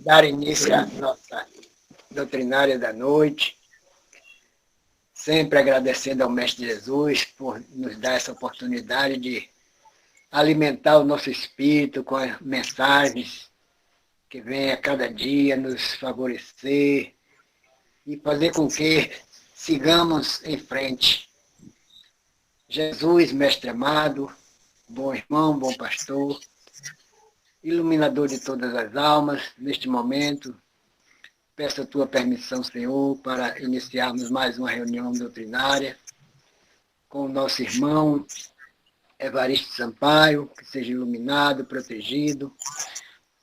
dar início à nossa doutrinária da noite, sempre agradecendo ao Mestre Jesus por nos dar essa oportunidade de alimentar o nosso espírito com as mensagens que vêm a cada dia nos favorecer e fazer com que sigamos em frente. Jesus, Mestre amado, bom irmão, bom pastor, iluminador de todas as almas, neste momento, peço a tua permissão, Senhor, para iniciarmos mais uma reunião doutrinária com o nosso irmão Evaristo Sampaio, que seja iluminado, protegido,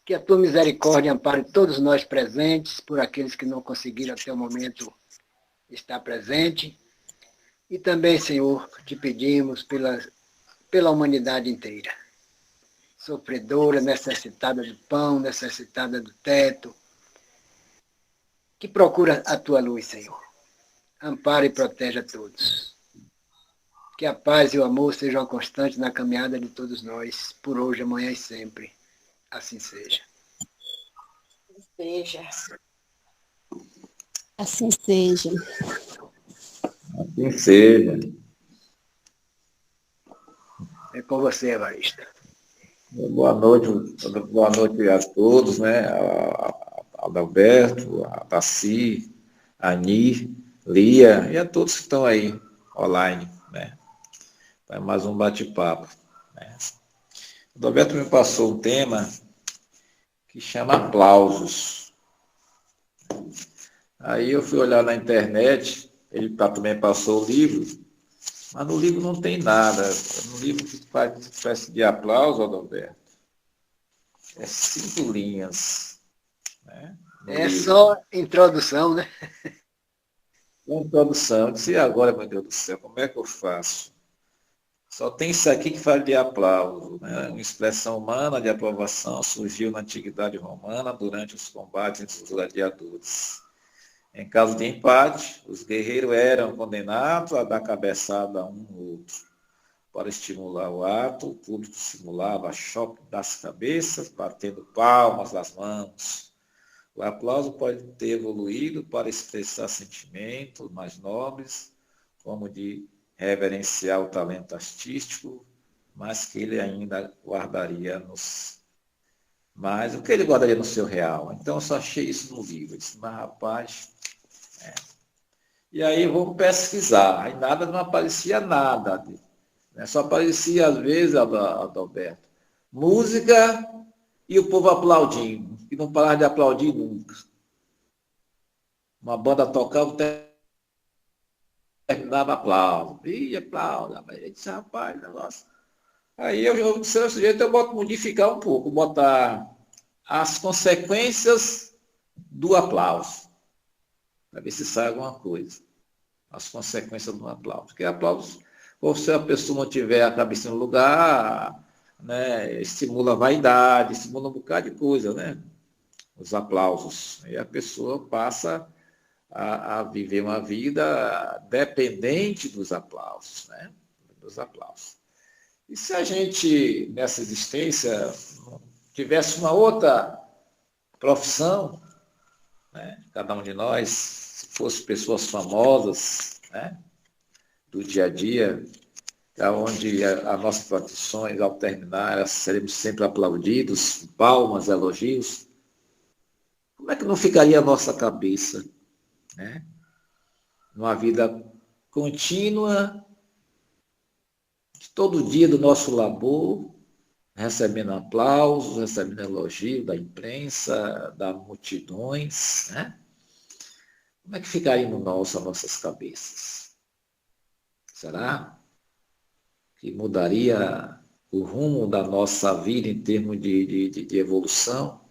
que a tua misericórdia ampare todos nós presentes, por aqueles que não conseguiram até o momento estar presente, e também, Senhor, te pedimos pela humanidade inteira, sofredora, necessitada do pão, necessitada do teto, que procura a tua luz, Senhor. Ampara e proteja todos. Que a paz e o amor sejam constantes na caminhada de todos nós, por hoje, amanhã e sempre. Assim seja. Seja. Assim seja. Assim seja. É com você, Evaristo. Boa noite a todos, né? A Adalberto, a Taci, a Ani, Lia e a todos que estão aí online, né? Para mais um bate-papo. Né? O Adalberto me passou um tema que chama aplausos. Aí eu fui olhar na internet, ele também passou o livro, mas no livro não tem nada. No livro que faz espécie de aplauso, Adalberto, é 5 linhas. Né? É livro. Só introdução, né? Uma introdução. Eu disse, e agora, meu Deus do céu, como é que eu faço? Só tem isso aqui que fala de aplauso. Né? Uma expressão humana de aprovação surgiu na antiguidade romana durante os combates entre os gladiadores. Em caso de empate, os guerreiros eram condenados a dar cabeçada a um ou outro. Para estimular o ato, o público simulava choque das cabeças, batendo palmas das mãos. O aplauso pode ter evoluído para expressar sentimentos mais nobres, como de reverenciar o talento artístico, mas que ele ainda guardaria nos... Mas o que ele guardaria no seu real? Então eu só achei isso no livro. Eu disse, mas rapaz... E aí vamos pesquisar. Aí nada, não aparecia nada. Né? Só aparecia, às vezes, Adalberto, música e o povo aplaudindo. E não parava de aplaudir nunca. Uma banda tocava, terminava aplauso. Ih, aplauso. Aí eu disse, rapaz, negócio. Aí eu, se eu sujeito, eu boto modificar um pouco, botar as consequências do aplauso. Para ver se sai alguma coisa. As consequências do aplauso. Porque aplauso, ou se a pessoa não tiver a cabeça no lugar, né, estimula a vaidade, estimula um bocado de coisa, né? Os aplausos. E a pessoa passa a viver uma vida dependente dos aplausos, né? Dos aplausos. E se a gente, nessa existência, tivesse uma outra profissão, né? Cada um de nós, se fosse pessoas famosas, né? Do dia a dia, onde as nossas profissões, ao terminar, seremos sempre aplaudidos, palmas, elogios, como é que não ficaria a nossa cabeça? Né? Numa vida contínua, de todo dia do nosso labor, recebendo aplausos, recebendo elogio da imprensa, das multidões, né? Como é que ficariam as nossas cabeças? Será que mudaria o rumo da nossa vida em termos de evolução?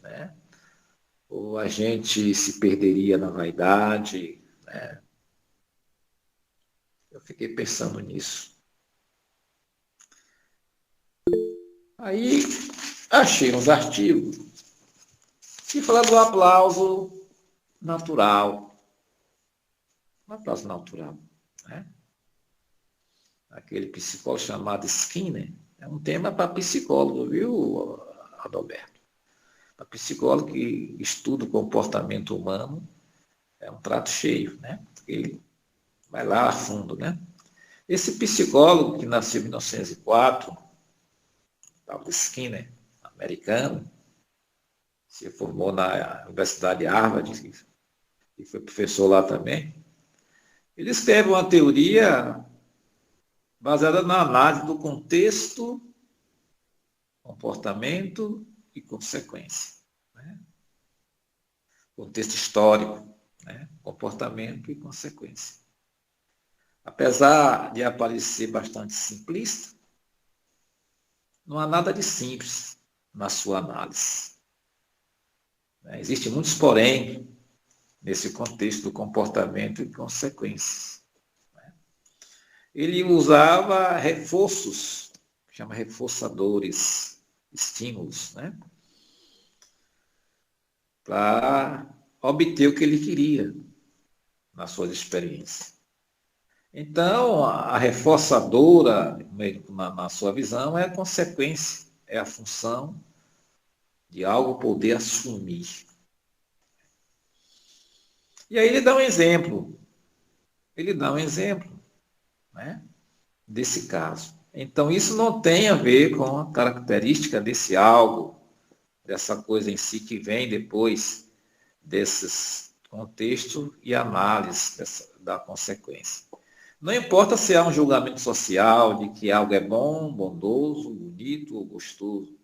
Né? Ou a gente se perderia na vaidade? Né? Eu fiquei pensando nisso. Aí achei uns artigos que falam do aplauso natural. Um aplauso natural. Né? Aquele psicólogo chamado Skinner. É um tema para psicólogo, viu, Adalberto? A psicóloga que estuda o comportamento humano é um prato cheio, né? Ele vai lá a fundo, né? Esse psicólogo que nasceu em 1904, tal Skinner, americano, se formou na Universidade de Harvard e foi professor lá também. Ele escreve uma teoria baseada na análise do contexto, comportamento e consequência. Né? Contexto histórico, né? Comportamento e consequência. Apesar de aparecer bastante simplista, não há nada de simples na sua análise. Existem muitos porém nesse contexto do comportamento e consequências. Ele usava reforços, chama reforçadores, estímulos, né? Para obter o que ele queria nas suas experiências. Então, a reforçadora, na sua visão, é a consequência, é a função de algo poder assumir. E aí ele dá um exemplo. Né, desse caso. Então, isso não tem a ver com a característica desse algo, dessa coisa em si que vem depois desses contextos e análise da consequência. Não importa se há um julgamento social de que algo é bom, bondoso, bonito ou gostoso,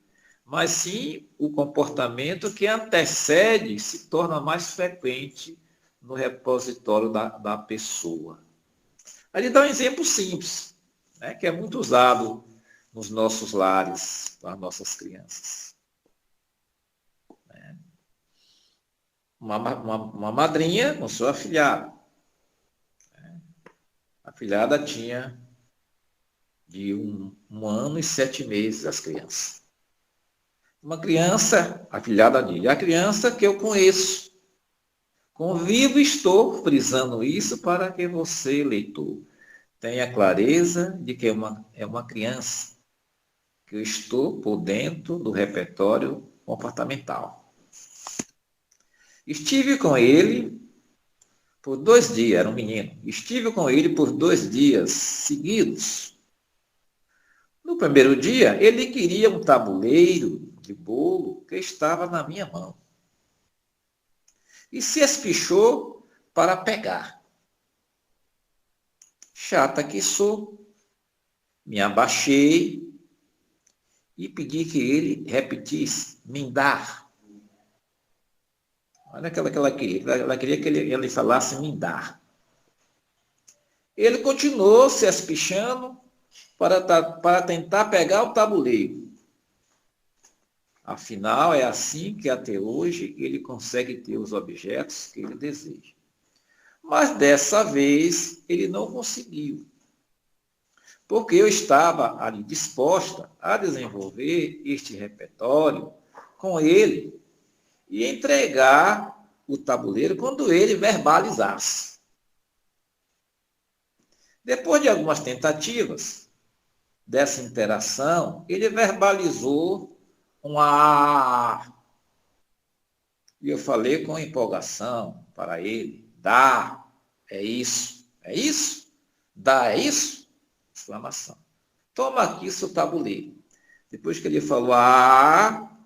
mas sim o comportamento que antecede se torna mais frequente no repositório da pessoa. Ele dá um exemplo simples, né, que é muito usado nos nossos lares, com as nossas crianças. Uma madrinha com sua afilhada. A afilhada tinha de um ano e 7 meses as crianças. Uma criança, afilhada dele, a criança que eu conheço. Convivo e estou frisando isso para que você, leitor, tenha clareza de que é uma criança que eu estou por dentro do repertório comportamental. Estive com ele por 2 dias, era um menino. Estive com ele por 2 dias seguidos. No primeiro dia, ele queria um tabuleiro de bolo que estava na minha mão. E se espichou para pegar. Chata que sou, me abaixei e pedi que ele repetisse, me dar. Olha aquela que ela queria. Ela queria que ele falasse me dar. Ele continuou se espichando para tentar pegar o tabuleiro. Afinal, é assim que até hoje ele consegue ter os objetos que ele deseja. Mas dessa vez ele não conseguiu. Porque eu estava ali disposta a desenvolver este repertório com ele e entregar o tabuleiro quando ele verbalizasse. Depois de algumas tentativas dessa interação, ele verbalizou um A. E eu falei com empolgação para ele, dá, é isso, é isso? Dá, é isso? Exclamação. Toma aqui seu tabuleiro. Depois que ele falou A,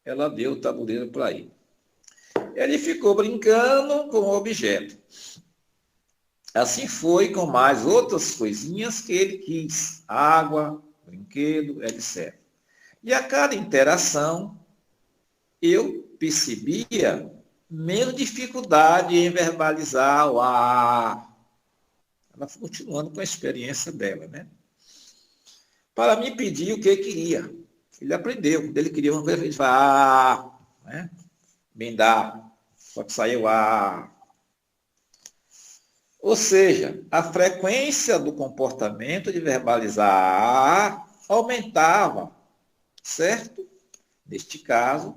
ela deu o tabuleiro para ele. Ele ficou brincando com o objeto. Assim foi com mais outras coisinhas que ele quis. Água, brinquedo, etc. E a cada interação, eu percebia menos dificuldade em verbalizar o A. Ela foi continuando com a experiência dela, né? Para me pedir o que queria. Ele aprendeu. Quando ele queria uma coisa, ele fala, né? Me dá. Só que saiu A. Ou seja, a frequência do comportamento de verbalizar A aumentava, certo? Neste caso,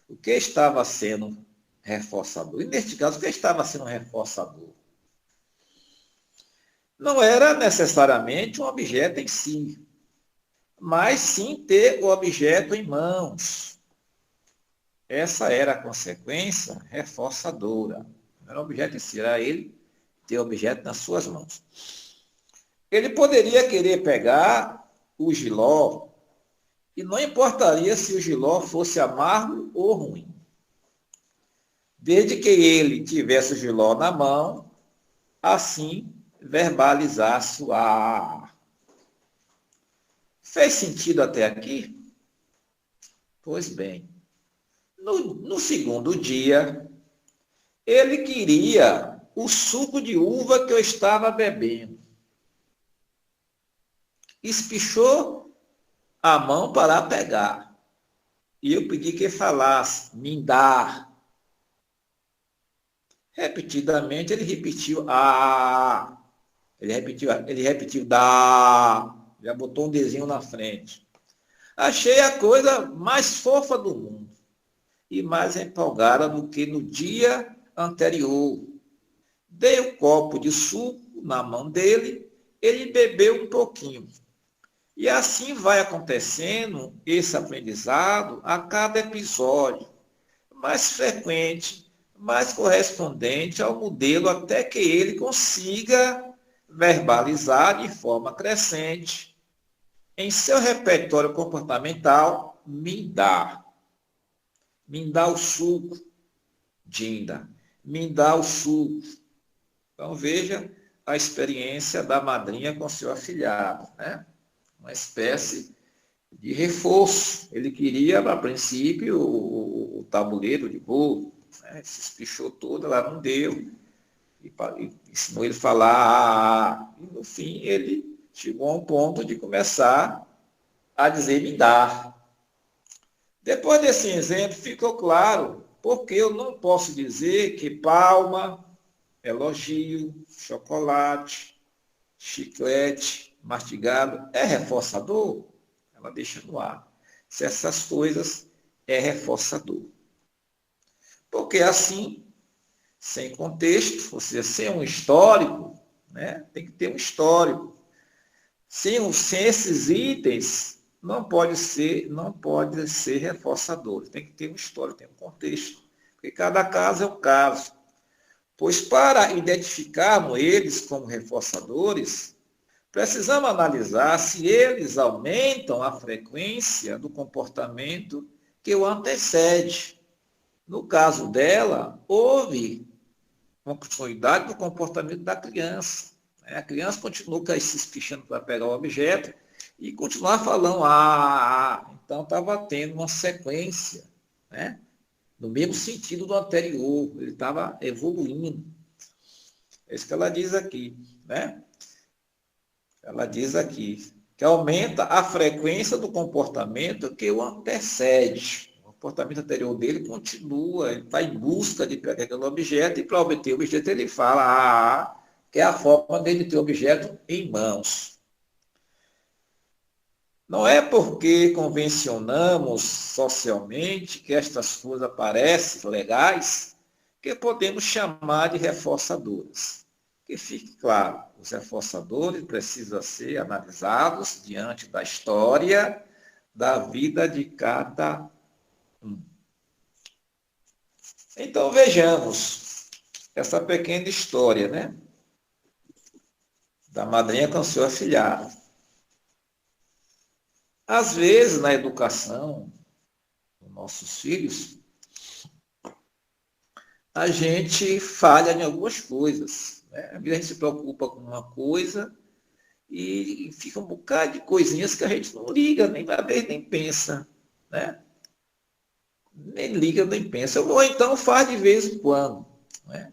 o que estava sendo reforçador? E neste caso, o que estava sendo reforçador? Não era necessariamente um objeto em si, mas sim ter o objeto em mãos. Essa era a consequência reforçadora. Não era o objeto em si, era ele ter o objeto nas suas mãos. Ele poderia querer pegar o jiló e não importaria se o jiló fosse amargo ou ruim. Desde que ele tivesse o jiló na mão, assim verbalizasse o ar. Fez sentido até aqui? Pois bem, no segundo dia, ele queria o suco de uva que eu estava bebendo. Espichou a mão para pegar. E eu pedi que ele falasse, me dá. Repetidamente ele repetiu, ah. Ele repetiu, dá. Já botou um desenho na frente. Achei a coisa mais fofa do mundo e mais empolgada do que no dia anterior. Dei um copo de suco na mão dele, ele bebeu um pouquinho. E assim vai acontecendo esse aprendizado a cada episódio, mais frequente, mais correspondente ao modelo, até que ele consiga verbalizar de forma crescente em seu repertório comportamental, me dá o suco, Dinda, me dá o suco. Então veja a experiência da madrinha com seu afilhado, né? Uma espécie de reforço. Ele queria, a princípio, o tabuleiro de bolo, né? Se espichou todo, ela não deu. E ensinou ele a falar, e no fim ele chegou a um ponto de começar a dizer me dá. Depois desse exemplo, ficou claro porque eu não posso dizer que palma, elogio, chocolate, chiclete, mastigado é reforçador. Ela deixa no ar. Se essas coisas é reforçador. Porque assim, sem contexto, ou seja, sem um histórico, né? Tem que ter um histórico. Sem esses itens, não pode ser reforçador. Tem que ter um histórico, tem um contexto. Porque cada caso é um caso. Pois para identificarmos eles como reforçadores, precisamos analisar se eles aumentam a frequência do comportamento que o antecede. No caso dela, houve uma continuidade do comportamento da criança. A criança continuou se espichando para pegar o objeto e continuar falando, então estava tendo uma sequência, né? No mesmo sentido do anterior, ele estava evoluindo. É isso que ela diz aqui, né? Ela diz aqui que aumenta a frequência do comportamento que o antecede. O comportamento anterior dele continua, ele está em busca de pegar aquele objeto e para obter o objeto ele fala, que é a forma dele ter o objeto em mãos. Não é porque convencionamos socialmente que estas coisas parecem legais que podemos chamar de reforçadoras. Que fique claro, os reforçadores precisam ser analisados diante da história da vida de cada um. Então vejamos essa pequena história, né? Da madrinha com seu afilhado. Às vezes, na educação dos nossos filhos, a gente falha em algumas coisas. Né? Às vezes a gente se preocupa com uma coisa e fica um bocado de coisinhas que a gente não liga, nem às vezes nem pensa. Né? Nem liga, nem pensa. Ou então faz de vez em quando. Né?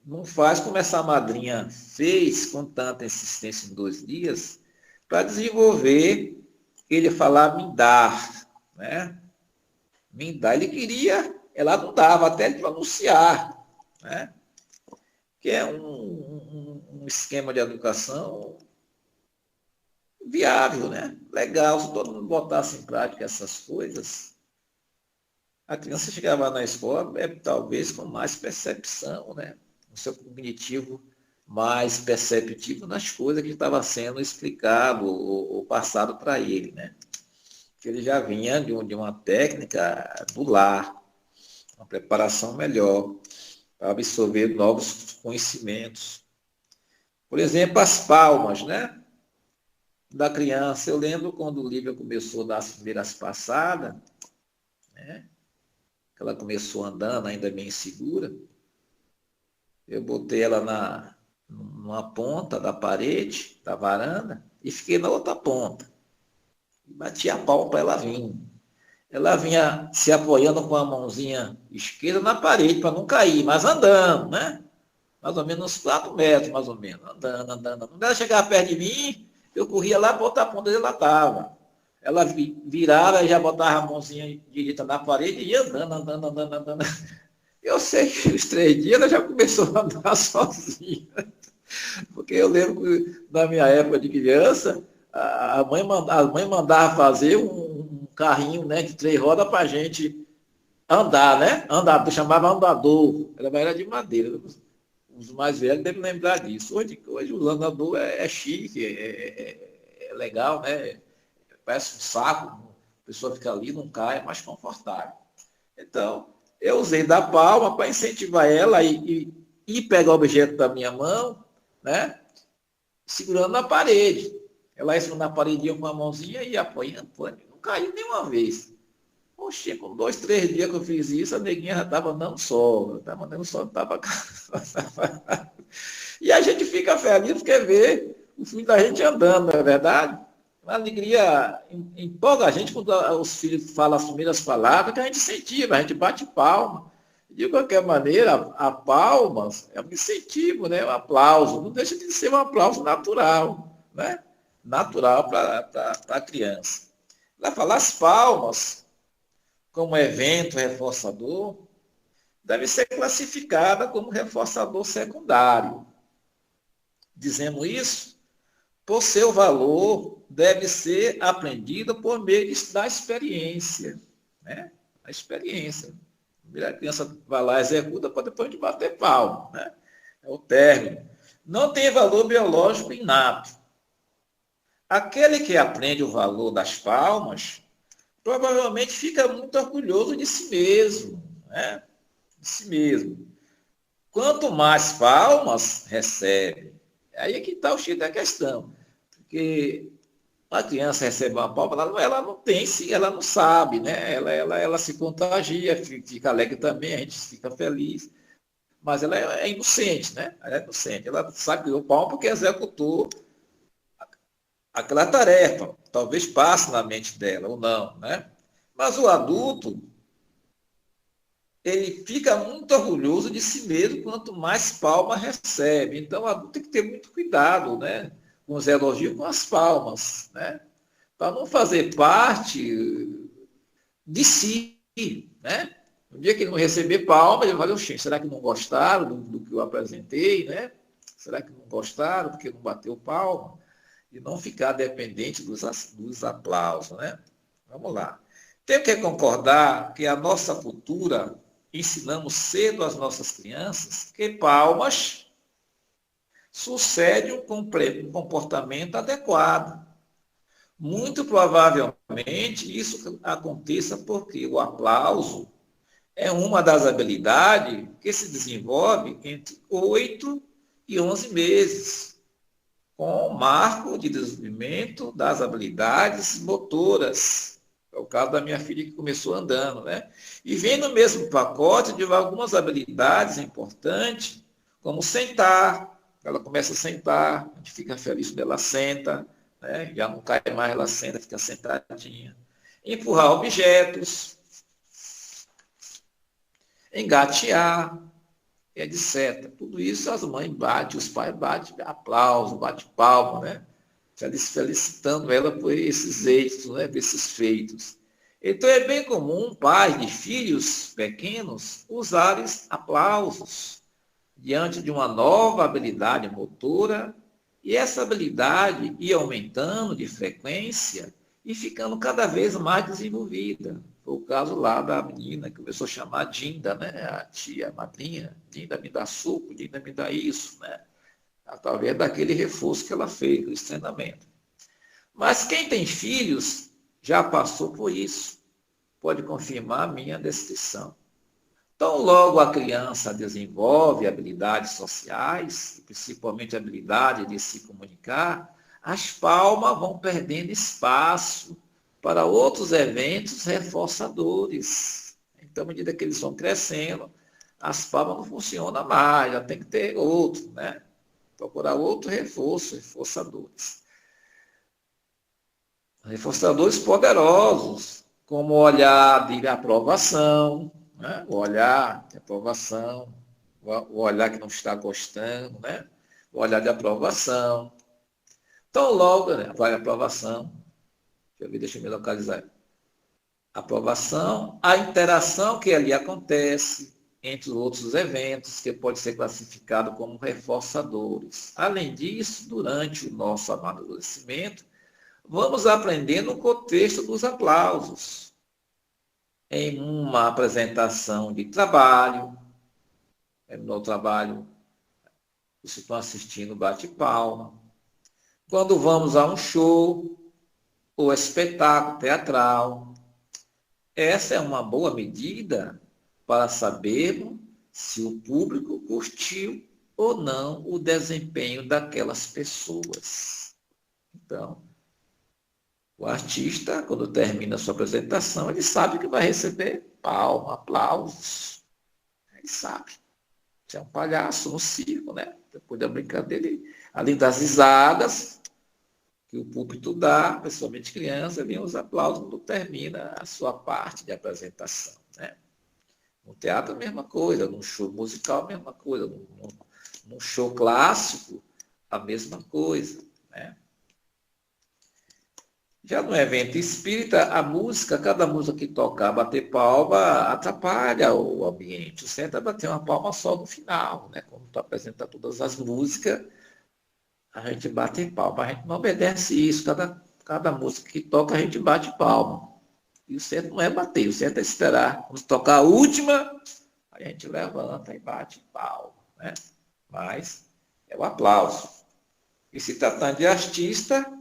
Não faz como essa madrinha fez com tanta insistência em 2 dias para desenvolver ele falar me dar, né? Me dar. Ele queria, ela não dava, até ele pronunciar, né? Que é um esquema de educação viável, né? Legal, se todo mundo botasse em prática essas coisas, a criança chegava na escola, talvez com mais percepção, né? O seu cognitivo mais perceptivo nas coisas que estava sendo explicado ou passado para ele, né? que ele já vinha de uma técnica do lar, uma preparação melhor para absorver novos conhecimentos. Por exemplo, as palmas, né? Da criança. Eu lembro quando o Lívia começou a dar as primeiras passadas, né? Que ela começou andando ainda bem segura. Eu botei ela numa ponta da parede, da varanda, e fiquei na outra ponta. E bati a palma para ela vir. Ela vinha se apoiando com a mãozinha esquerda na parede para não cair, mas andando, né? Mais ou menos uns 4 metros, mais ou menos, andando. Quando ela chegava perto de mim, eu corria lá para outra ponta onde ela estava. Ela virava e já botava a mãozinha direita na parede e ia andando. Eu sei que os 3 dias ela já começou a andar sozinha. Porque eu lembro que na minha época de criança, a mãe mandava fazer um carrinho, né, de 3 rodas para a gente andar, né? Andar, chamava andador. Era de madeira. Os mais velhos devem lembrar disso. Hoje o andador é chique, é legal, né? Parece um saco, a pessoa fica ali, não cai, é mais confortável. Então, eu usei da palma para incentivar ela e pegar o objeto da minha mão, né? Segurando na parede. Ela ia segurando na parede com a mãozinha e apoiando, não caiu nenhuma vez. Poxa, com 2, 3 dias que eu fiz isso, a neguinha já estava andando só. Estava andando só, estava. E a gente fica feliz porque vê o filho da gente andando, não é verdade? Uma alegria empolga a gente quando os filhos falam as primeiras palavras, que a gente incentiva, a gente bate palma. De qualquer maneira, a palmas é um incentivo, né? Um aplauso. Não deixa de ser um aplauso natural, né? Natural para a criança. Vai falar as palmas como evento reforçador, deve ser classificada como reforçador secundário. Dizendo isso, por seu valor, deve ser aprendido por meio da experiência. Né? A experiência. A criança vai lá, executa, para depois de bater palma. Né? É o término. Não tem valor biológico inato. Aquele que aprende o valor das palmas, provavelmente fica muito orgulhoso de si mesmo. Né? De si mesmo. Quanto mais palmas recebe, aí é que está o X da questão. Porque a criança recebe uma palma, ela não tem, ela não sabe, né? Ela se contagia, fica alegre também, a gente fica feliz. Mas ela é inocente, né? Ela é inocente. Ela sabe que deu palma porque executou aquela tarefa. Talvez passe na mente dela ou não, né? Mas o adulto, ele fica muito orgulhoso de si mesmo quanto mais palmas recebe. Então, o adulto tem que ter muito cuidado, né? Com os elogios, com as palmas, né? Para não fazer parte de si, né? No dia que ele não receber palmas, ele vai dizer, será que não gostaram do que eu apresentei, né? Será que não gostaram porque não bateu palma? E não ficar dependente dos aplausos, né? Vamos lá. Tenho que concordar que a nossa cultura ensinamos cedo às nossas crianças que palmas sucede um comportamento adequado. Muito provavelmente isso aconteça porque o aplauso é uma das habilidades que se desenvolve entre 8 e 11 meses, com o marco de desenvolvimento das habilidades motoras. É o caso da minha filha que começou andando, né? E vem no mesmo pacote de algumas habilidades importantes, como sentar. Ela começa a sentar, a gente fica feliz quando ela senta, né? Já não cai mais, ela senta, fica sentadinha. Empurrar objetos, engatear, etc. Tudo isso as mães batem, os pais batem, aplauso, bate palma, né? Felicitando ela por esses êxitos, né? Por esses feitos. Então é bem comum pais de filhos pequenos usarem aplausos diante de uma nova habilidade motora, e essa habilidade ia aumentando de frequência e ficando cada vez mais desenvolvida. Foi o caso lá da menina que começou a chamar Dinda, né? A tia, a madrinha, Dinda me dá suco, Dinda me dá isso, né? Através daquele reforço que ela fez, do treinamento. Mas quem tem filhos já passou por isso, pode confirmar a minha descrição. Então, logo a criança desenvolve habilidades sociais, principalmente a habilidade de se comunicar, as palmas vão perdendo espaço para outros eventos reforçadores. Então, à medida que eles vão crescendo, as palmas não funcionam mais, já tem que ter outro, né? Procurar outro reforço, reforçadores. Reforçadores poderosos, como o olhar de aprovação, né? O olhar de aprovação, o olhar que não está gostando, né? O olhar de aprovação. Então, logo, né? Vai a aprovação. Deixa eu me localizar. Aprovação, a interação que ali acontece entre outros eventos, que pode ser classificado como reforçadores. Além disso, durante o nosso amadurecimento, vamos aprender no contexto dos aplausos. Em uma apresentação de trabalho, no trabalho, vocês estão assistindo bate-palma. Quando vamos a um show ou espetáculo teatral, essa é uma boa medida para sabermos se o público curtiu ou não o desempenho daquelas pessoas. Então, o artista, quando termina a sua apresentação, ele sabe que vai receber palmas, aplausos. Ele sabe. Você é um palhaço no circo, né? Depois da brincadeira, além das risadas que o público dá, principalmente criança, vem os aplausos quando termina a sua parte de apresentação, né? No teatro, a mesma coisa. No show musical, a mesma coisa. No show clássico, a mesma coisa, né? Já no evento espírita, a música, cada música que tocar, bater palma, atrapalha o ambiente. O certo é bater uma palma só no final, né? Quando tu apresenta todas as músicas, a gente bate palma. A gente não obedece isso. Cada música que toca, a gente bate palma. E o certo não é bater, o certo é esperar. Quando tocar a última, a gente levanta e bate palma, né? Mas é o aplauso. E se tratando de artista,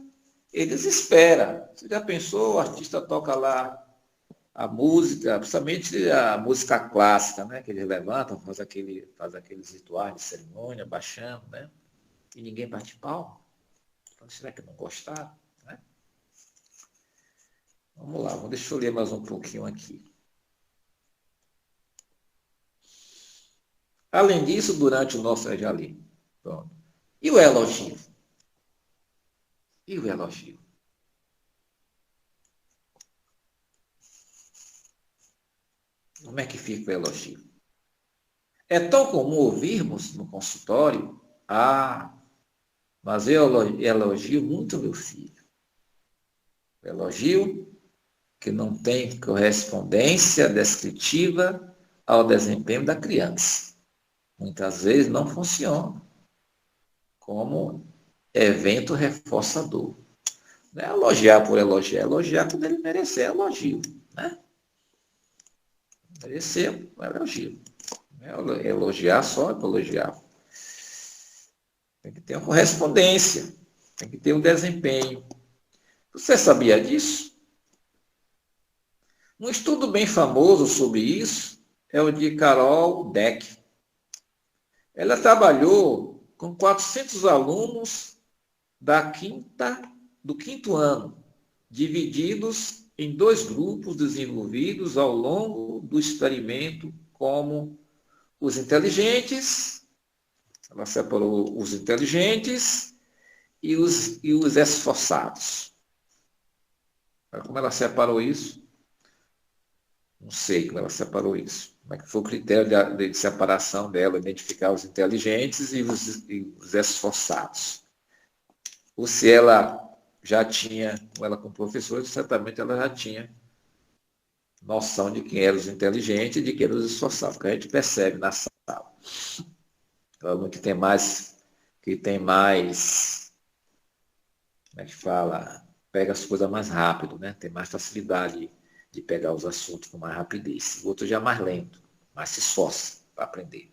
eles esperam. Você já pensou, o artista toca lá a música, principalmente a música clássica, né? Que eles levantam, faz aqueles rituais de cerimônia, baixando, né? E ninguém bate palma. Então, será que não gostaram? Né? Vamos lá, deixa eu ler mais um pouquinho aqui. Além disso, durante o nosso... Eu já li. Pronto. E o elogio? E o elogio? Como é que fica o elogio? É tão comum ouvirmos no consultório, mas eu elogio muito meu filho. Elogio que não tem correspondência descritiva ao desempenho da criança. Muitas vezes não funciona como evento reforçador. Não é elogiar por elogiar, elogiar quando ele merecer elogio, né? Merecer um elogio. Não é elogiar só para elogiar. Tem que ter uma correspondência, tem que ter um desempenho. Você sabia disso? Um estudo bem famoso sobre isso é o de Carol Dweck. Ela trabalhou com 400 alunos do quinto ano, divididos em 2 grupos desenvolvidos ao longo do experimento, como os inteligentes, ela separou os inteligentes e os esforçados. Como ela separou isso? Não sei como ela separou isso. Como é que foi o critério de separação dela, identificar os inteligentes e os esforçados? Ou se ela já tinha, como professora, certamente ela já tinha noção de quem eram os inteligentes e de quem eram os esforçados, que a gente percebe na sala. O aluno que tem mais, como é que fala? Pega as coisas mais rápido, né? Tem mais facilidade de pegar os assuntos com mais rapidez. O outro já é mais lento, mas se esforça para aprender.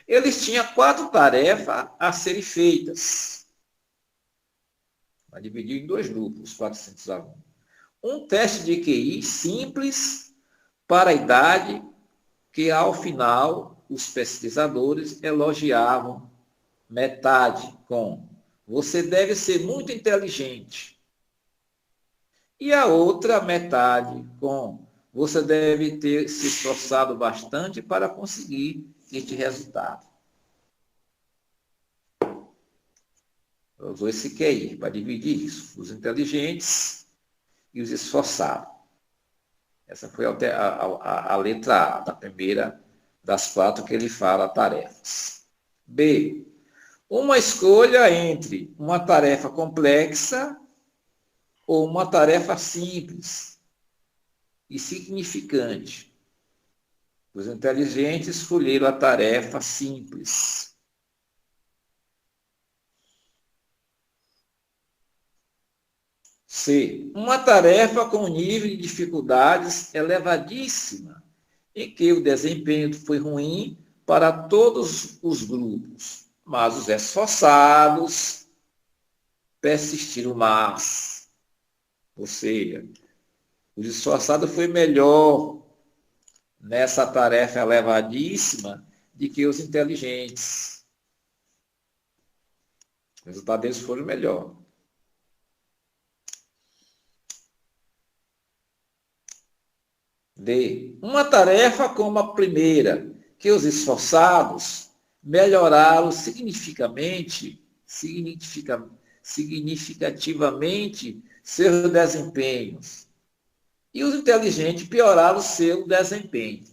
Eles tinham 4 tarefas a serem feitas. Mas dividiu em 2 grupos, os 400 alunos. Um teste de QI simples para a idade que, ao final, os pesquisadores elogiavam metade com você deve ser muito inteligente. E a outra metade com você deve ter se esforçado bastante para conseguir este resultado. Eu usou esse QI para dividir isso, os inteligentes e os esforçados. Essa foi a letra A da primeira das 4 que ele fala tarefas. B. Uma escolha entre uma tarefa complexa ou uma tarefa simples e significante. Os inteligentes escolheram a tarefa simples. C. Uma tarefa com nível de dificuldades elevadíssima, em que o desempenho foi ruim para todos os grupos, mas os esforçados persistiram mais. Ou seja, o esforçado foi melhor nessa tarefa elevadíssima do que os inteligentes. Os resultados deles foram melhor. D. Uma tarefa como a primeira, que os esforçados melhoraram significativamente seus desempenhos. E os inteligentes pioraram seu desempenho.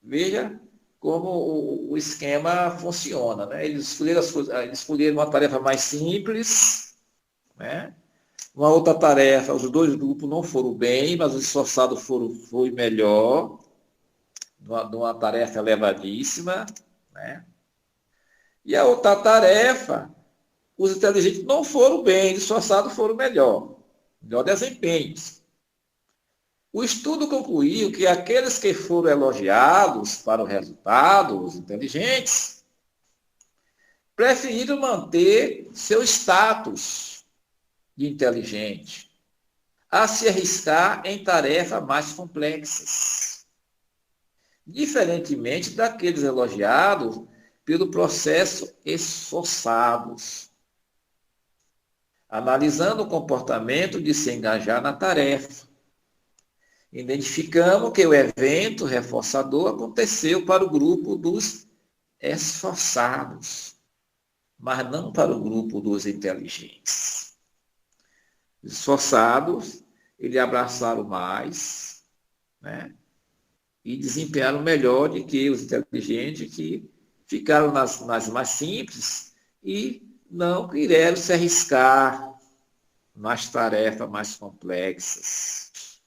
Veja como o esquema funciona, né? Eles escolheram uma tarefa mais simples, né? Uma outra tarefa, os dois grupos não foram bem, mas os esforçados foi melhor, numa tarefa elevadíssima, né? E a outra tarefa, os inteligentes não foram bem, os esforçados foram melhor desempenho. O estudo concluiu que aqueles que foram elogiados para o resultado, os inteligentes, preferiram manter seu status de inteligente a se arriscar em tarefas mais complexas, diferentemente daqueles elogiados pelo processo esforçados, analisando o comportamento de se engajar na tarefa. Identificamos que o evento reforçador aconteceu para o grupo dos esforçados, mas não para o grupo dos inteligentes. Os esforçados, eles abraçaram mais, né? E desempenharam melhor do que os inteligentes, que ficaram nas mais simples e não quiseram se arriscar nas tarefas mais complexas.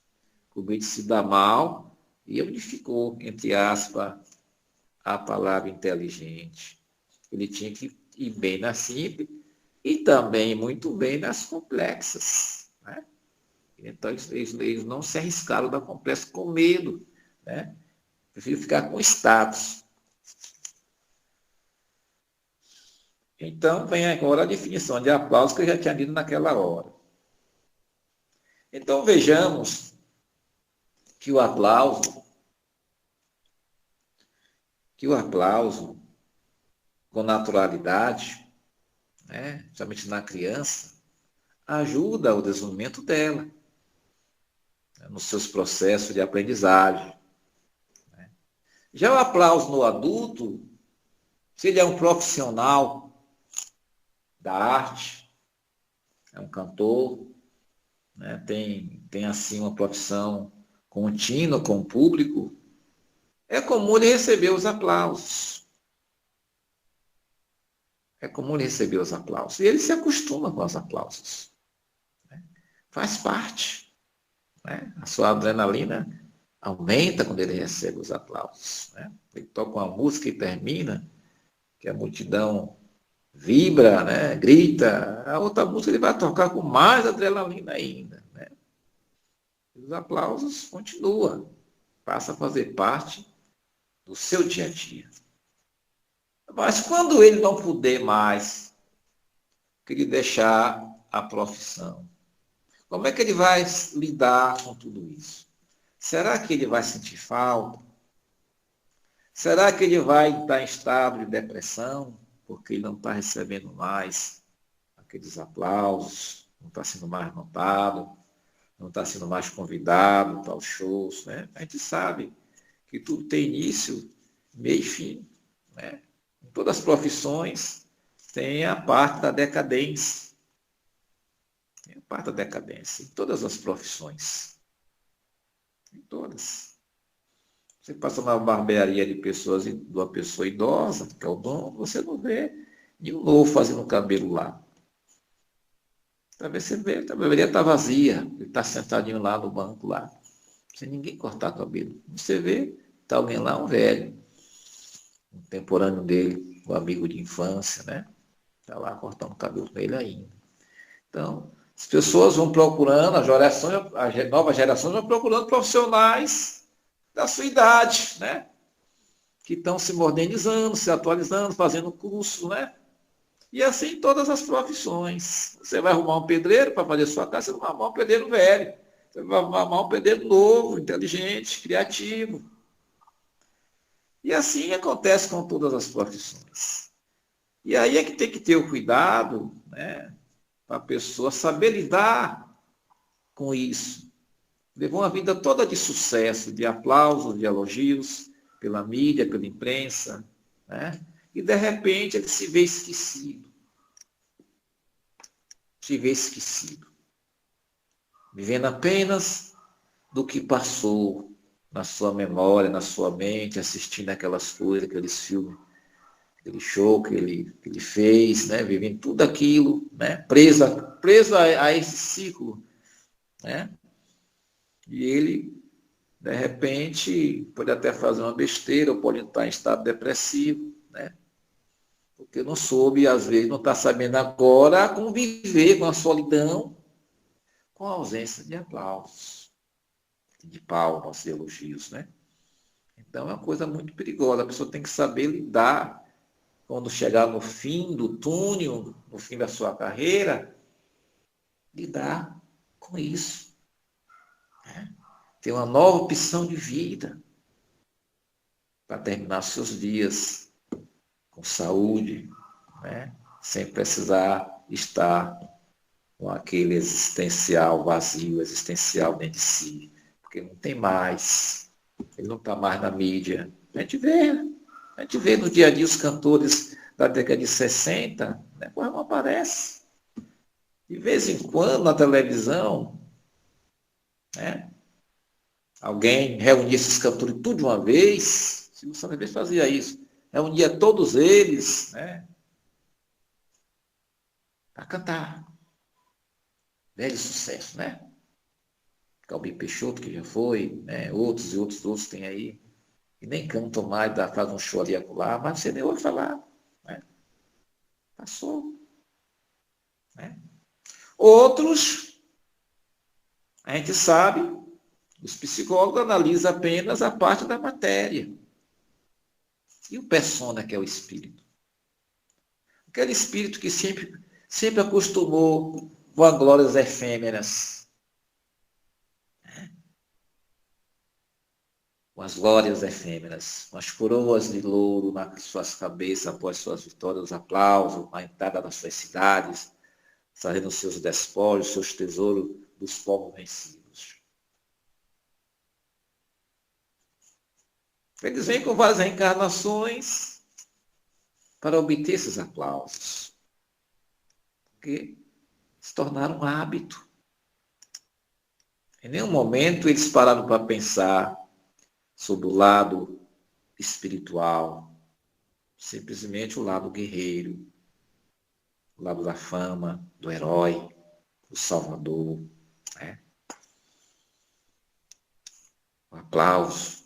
O medo se dá mal e unificou, entre aspas, a palavra inteligente. Ele tinha que ir bem na simples e também muito bem nas complexas, né? Então, eles não se arriscaram da complexa com medo, né? Prefiro ficar com status. Então, vem agora a definição de aplauso que eu já tinha lido naquela hora. Então, vejamos que o aplauso, com naturalidade, né, principalmente na criança, ajuda o desenvolvimento dela, né, nos seus processos de aprendizagem. Né. Já o aplauso no adulto, se ele é um profissional da arte, é um cantor, né, tem assim uma profissão contínua com o público, é comum ele receber os aplausos. É comum ele receber os aplausos. E ele se acostuma com os aplausos. Né? Faz parte. Né? A sua adrenalina aumenta quando ele recebe os aplausos. Né? Ele toca uma música e termina, que a multidão vibra, né? Grita. A outra música ele vai tocar com mais adrenalina ainda. Né? Os aplausos continuam. Passa a fazer parte do seu dia a dia. Mas quando ele não puder mais, querer deixar a profissão, Como é que ele vai lidar com tudo isso? Será que ele vai sentir falta? Será que ele vai estar em estado de depressão, porque ele não está recebendo mais aqueles aplausos, não está sendo mais notado, não está sendo mais convidado para os shows, né? A gente sabe que tudo tem início, meio e fim, né? Em todas as profissões tem a parte da decadência. Tem a parte da decadência, em todas as profissões. Em todas. Você passa na barbearia de uma pessoa idosa, que é o dono, você não vê nenhum novo fazendo cabelo lá. Talvez você vê, a barbearia está vazia, ele está sentadinho lá no banco lá, sem ninguém cortar cabelo. Você vê, está alguém lá, um velho, um contemporâneo dele, um amigo de infância, né? Está lá cortando cabelo com ele ainda. Então, as pessoas vão procurando, as novas gerações vão procurando profissionais da sua idade, né? Que estão se modernizando, se atualizando, fazendo curso, né? E assim em todas as profissões. Você vai arrumar um pedreiro para fazer sua casa, você não vai arrumar um pedreiro velho. Você vai arrumar um pedreiro novo, inteligente, criativo. E assim acontece com todas as profissões. E aí é que tem que ter o cuidado, né? Para a pessoa saber lidar com isso. Levou uma vida toda de sucesso, de aplausos, de elogios, pela mídia, pela imprensa, né? E de repente ele se vê esquecido. Se vê esquecido. Vivendo apenas do que passou na sua memória, na sua mente, assistindo aquelas coisas, aqueles filmes, aquele show que ele fez, né? Vivendo tudo aquilo, né? Preso a esse ciclo, né? E ele, de repente, pode até fazer uma besteira, ou pode estar em estado depressivo, né? Porque não soube, às vezes, não está sabendo agora conviver com a solidão, com a ausência de aplausos, de palmas, de elogios, né? Então é uma coisa muito perigosa. A pessoa tem que saber lidar quando chegar no fim do túnel, no fim da sua carreira, lidar com isso, né? Ter uma nova opção de vida para terminar seus dias com saúde, né? Sem precisar estar com aquele existencial vazio, existencial dentro de si, porque não tem mais, ele não está mais na mídia. A gente vê no dia a dia os cantores da década de 60, né, quase não aparece. De vez em quando na televisão, né, alguém reunia esses cantores tudo de uma vez, Silvio Santos às vezes fazia isso, reunia todos eles, né, para cantar. Velho sucesso, né? Calbi Peixoto, que já foi, né? Outros tem aí, que nem cantam mais, faz um show ali e acolá, mas você nem ouve falar, né? Passou, né? Outros, a gente sabe, os psicólogos analisam apenas a parte da matéria. E o persona, que é o espírito? Aquele espírito que sempre acostumou com as glórias efêmeras, com as glórias efêmeras, com as coroas de louro nas suas cabeças após suas vitórias, os aplausos, a entrada das suas cidades, fazendo seus despojos, seus tesouros dos povos vencidos. Eles vêm com várias reencarnações para obter esses aplausos, porque se tornaram um hábito. Em nenhum momento eles pararam para pensar sobre o lado espiritual, simplesmente o lado guerreiro, o lado da fama, do herói, do salvador, né? O aplauso.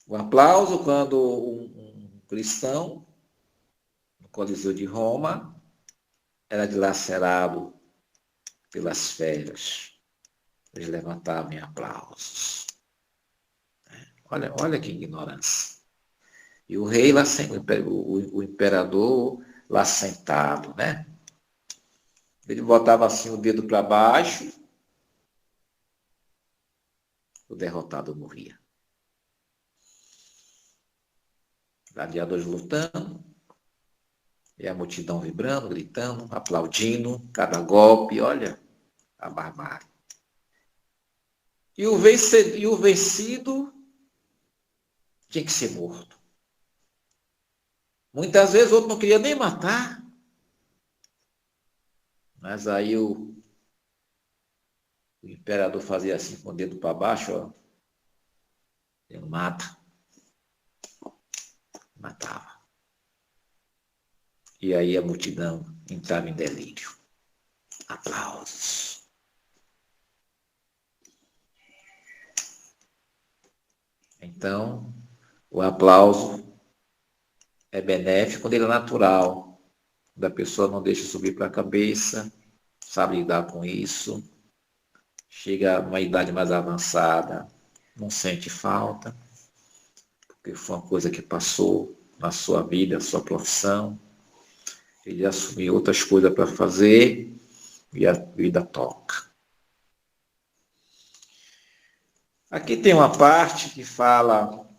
O aplauso quando um cristão, no Coliseu de Roma, era dilacerado pelas feras. Eles levantavam em aplausos. Olha que ignorância. E o rei lá, o imperador lá sentado, né? Ele botava assim o dedo para baixo, o derrotado morria. Gladiadores lutando, e a multidão vibrando, gritando, aplaudindo, cada golpe, olha, a barbárie. E o vencido tinha que ser morto. Muitas vezes o outro não queria nem matar, mas aí o imperador fazia assim com o dedo para baixo, ó, ele mata, matava. E aí a multidão entrava em delírio. Aplausos. Então, o aplauso é benéfico quando ele é natural, quando a pessoa não deixa subir para a cabeça, sabe lidar com isso, chega a uma idade mais avançada, não sente falta, porque foi uma coisa que passou na sua vida, na sua profissão, ele assumiu outras coisas para fazer e a vida toca. Aqui tem uma parte que fala,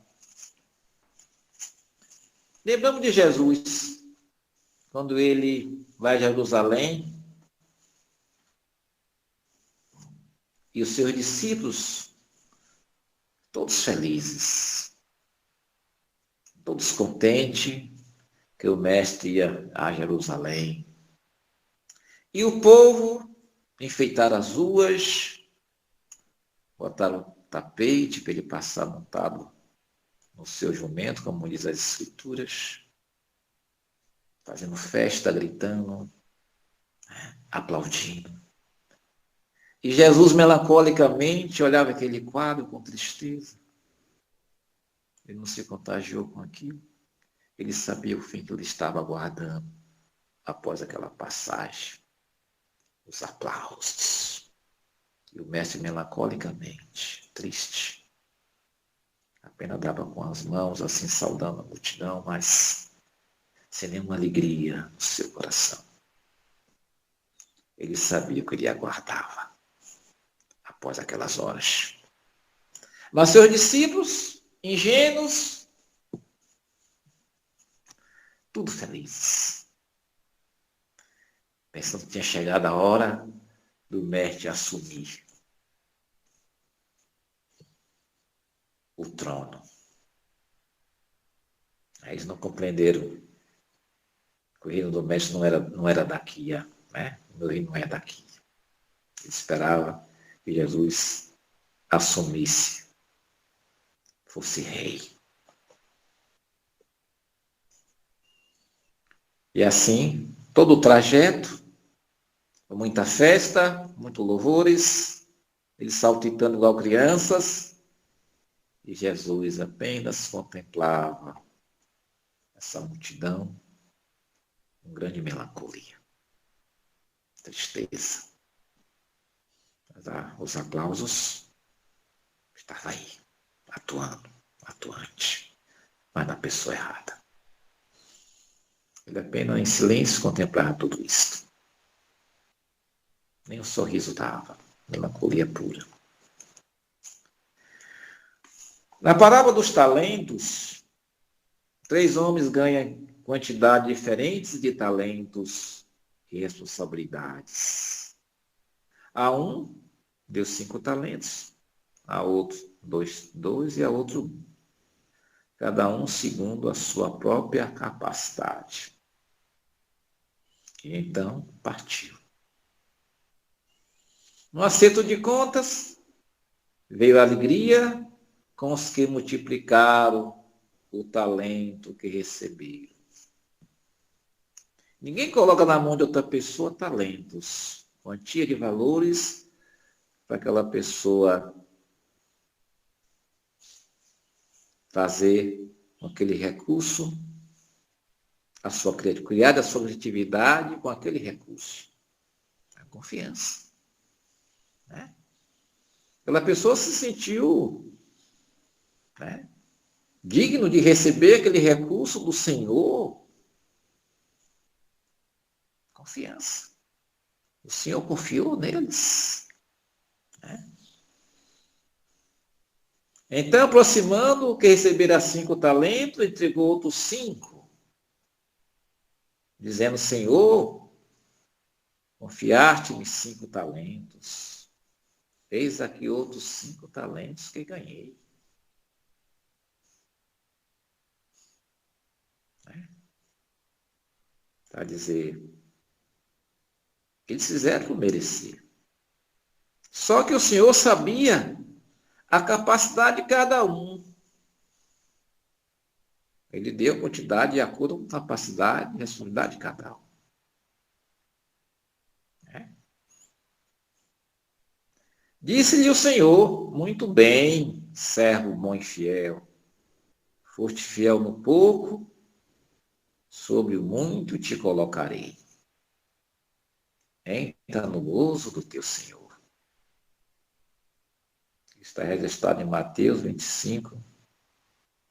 lembramos de Jesus, quando ele vai a Jerusalém, e os seus discípulos, todos felizes, todos contentes que o mestre ia a Jerusalém. E o povo enfeitaram as ruas, botaram tapete para ele passar montado no seu jumento, como diz as Escrituras, fazendo festa, gritando, aplaudindo. E Jesus, melancolicamente, olhava aquele quadro com tristeza. Ele não se contagiou com aquilo. Ele sabia o fim que ele estava aguardando após aquela passagem. Os aplausos. E o mestre, melancolicamente, triste, apenas dava com as mãos, assim, saudando a multidão, mas sem nenhuma alegria no seu coração. Ele sabia o que ele aguardava após aquelas horas. Mas seus discípulos, ingênuos, tudo felizes, pensando que tinha chegado a hora do mestre assumir o trono. Aí eles não compreenderam que o reino do mestre não era daqui, né? O meu reino não é daqui. Ele esperava que Jesus assumisse, fosse rei. E assim, todo o trajeto, muita festa, muito louvores, eles saltitando igual crianças, e Jesus apenas contemplava essa multidão com grande melancolia, tristeza. Mas os aplausos estavam aí, atuante, mas na pessoa errada. Ele apenas em silêncio contemplava tudo isso. Nem um sorriso dava, melancolia pura. Na parábola dos talentos, 3 homens ganham quantidade diferentes de talentos e responsabilidades. A um deu 5 talentos, a outro 2 e a outro 1. Cada um segundo a sua própria capacidade. E então partiu. No acerto de contas, veio a alegria com os que multiplicaram o talento que receberam. Ninguém coloca na mão de outra pessoa talentos, quantia de valores para aquela pessoa fazer com aquele recurso criar a sua criatividade com aquele recurso. A confiança. Né? Aquela pessoa se sentiu, né, digno de receber aquele recurso do Senhor. Confiança. O Senhor confiou neles. Né? Então, aproximando o que recebera 5 talentos, entregou outros 5, dizendo, Senhor, confiaste-me 5 talentos. Eis aqui outros 5 talentos que ganhei. Para dizer, eles fizeram por merecer. Só que o Senhor sabia a capacidade de cada um. Ele deu quantidade de acordo com a capacidade e responsabilidade de cada um. Disse-lhe o Senhor, muito bem, servo bom e fiel. Foste fiel no pouco, sobre o muito te colocarei. Entra no gozo do teu Senhor. Está registrado em Mateus 25,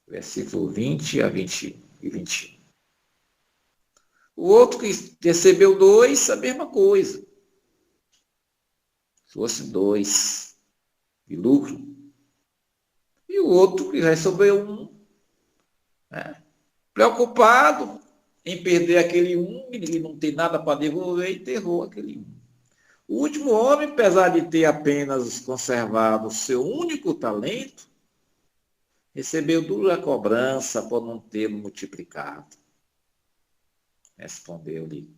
versículo 20 a 20 e 21. O outro que recebeu 2, a mesma coisa. Se fosse 2 de lucro. E o outro que recebeu 1, né? Preocupado em perder aquele 1, ele não tem nada para devolver, enterrou aquele 1. O último homem, apesar de ter apenas conservado o seu único talento, recebeu dura cobrança por não tê-lo multiplicado. Respondeu-lhe,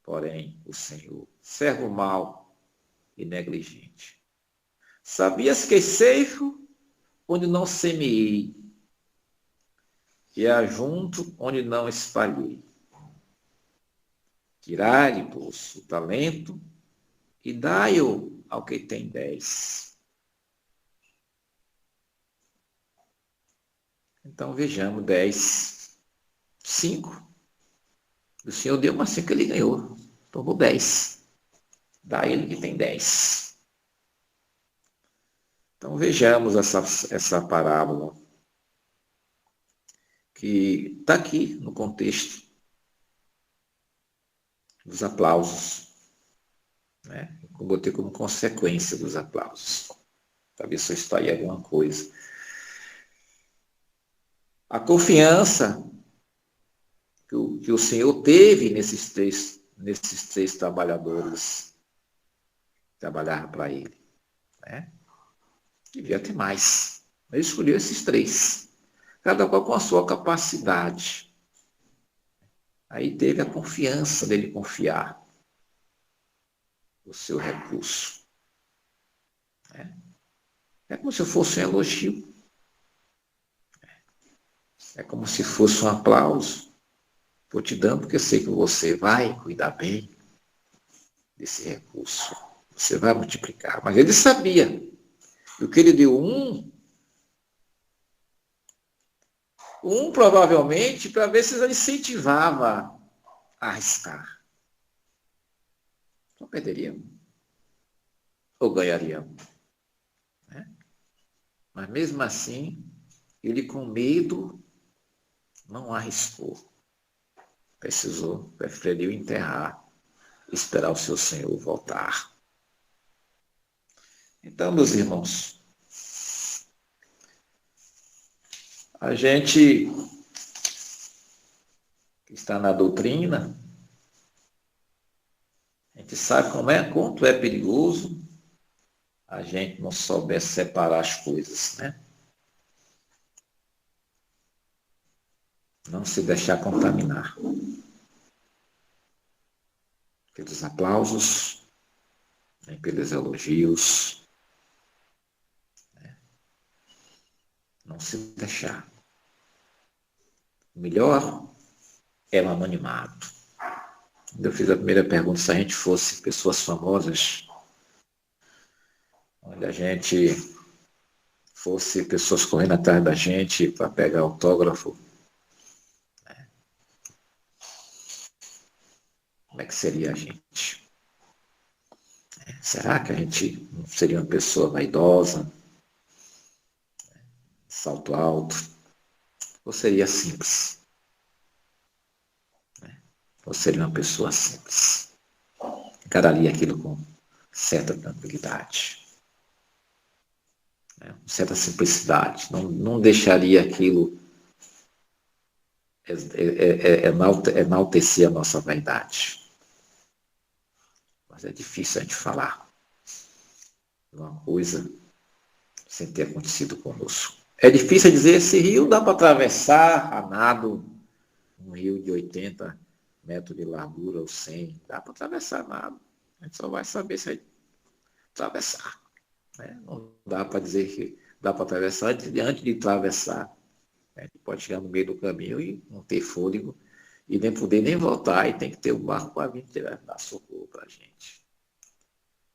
porém, o Senhor, servo mau e negligente. Sabias que ceifo onde não semeei, e ajunto onde não espalhei. Tirai-lhe, pois, o talento e dai-o ao que tem 10. Então vejamos, 10, 5. O Senhor deu, mas 5 ele ganhou. Tomou 10. Dá ele que tem 10. Então vejamos essa parábola que está aqui no contexto dos aplausos. Né? Eu botei como consequência dos aplausos. Para ver se eu estou aí alguma coisa. A confiança que o Senhor teve nesses três trabalhadores que trabalharam para ele. Né? Devia ter mais. Ele escolheu esses 3. Cada qual com a sua capacidade. Aí teve a confiança dele confiar no seu recurso. É como se fosse um elogio. É como se fosse um aplauso. Estou te dando porque eu sei que você vai cuidar bem desse recurso. Você vai multiplicar. Mas ele sabia que o que ele deu 1, provavelmente para ver se ele incentivava a arriscar. Então perderíamos. Ou ganharíamos. Né? Mas mesmo assim, ele com medo não arriscou. Preferiu enterrar, esperar o seu Senhor voltar. Então, meus irmãos, a gente que está na doutrina, a gente sabe quanto é perigoso a gente não souber separar as coisas, né? Não se deixar contaminar pelos aplausos, nem pelos elogios. Né? Não se deixar. O melhor é o anonimato. Eu fiz a primeira pergunta, se a gente fosse pessoas famosas, onde a gente fosse pessoas correndo atrás da gente para pegar autógrafo, né? Como é que seria a gente? Será que a gente não seria uma pessoa vaidosa, salto alto? Ou seria simples? Ou seria uma pessoa simples? encararia aquilo com certa tranquilidade, né? Com certa simplicidade. Não deixaria aquilo enaltecer a nossa vaidade. Mas é difícil a gente falar uma coisa sem ter acontecido conosco. É difícil dizer, esse rio dá para atravessar a nado, um rio de 80 metros de largura ou 100, dá para atravessar a nado. A gente só vai saber se vai atravessar, né? Não dá para dizer que dá para atravessar antes de atravessar. A gente pode chegar no meio do caminho e não ter fôlego e nem poder nem voltar, e tem que ter um barco para vir dar socorro para a gente.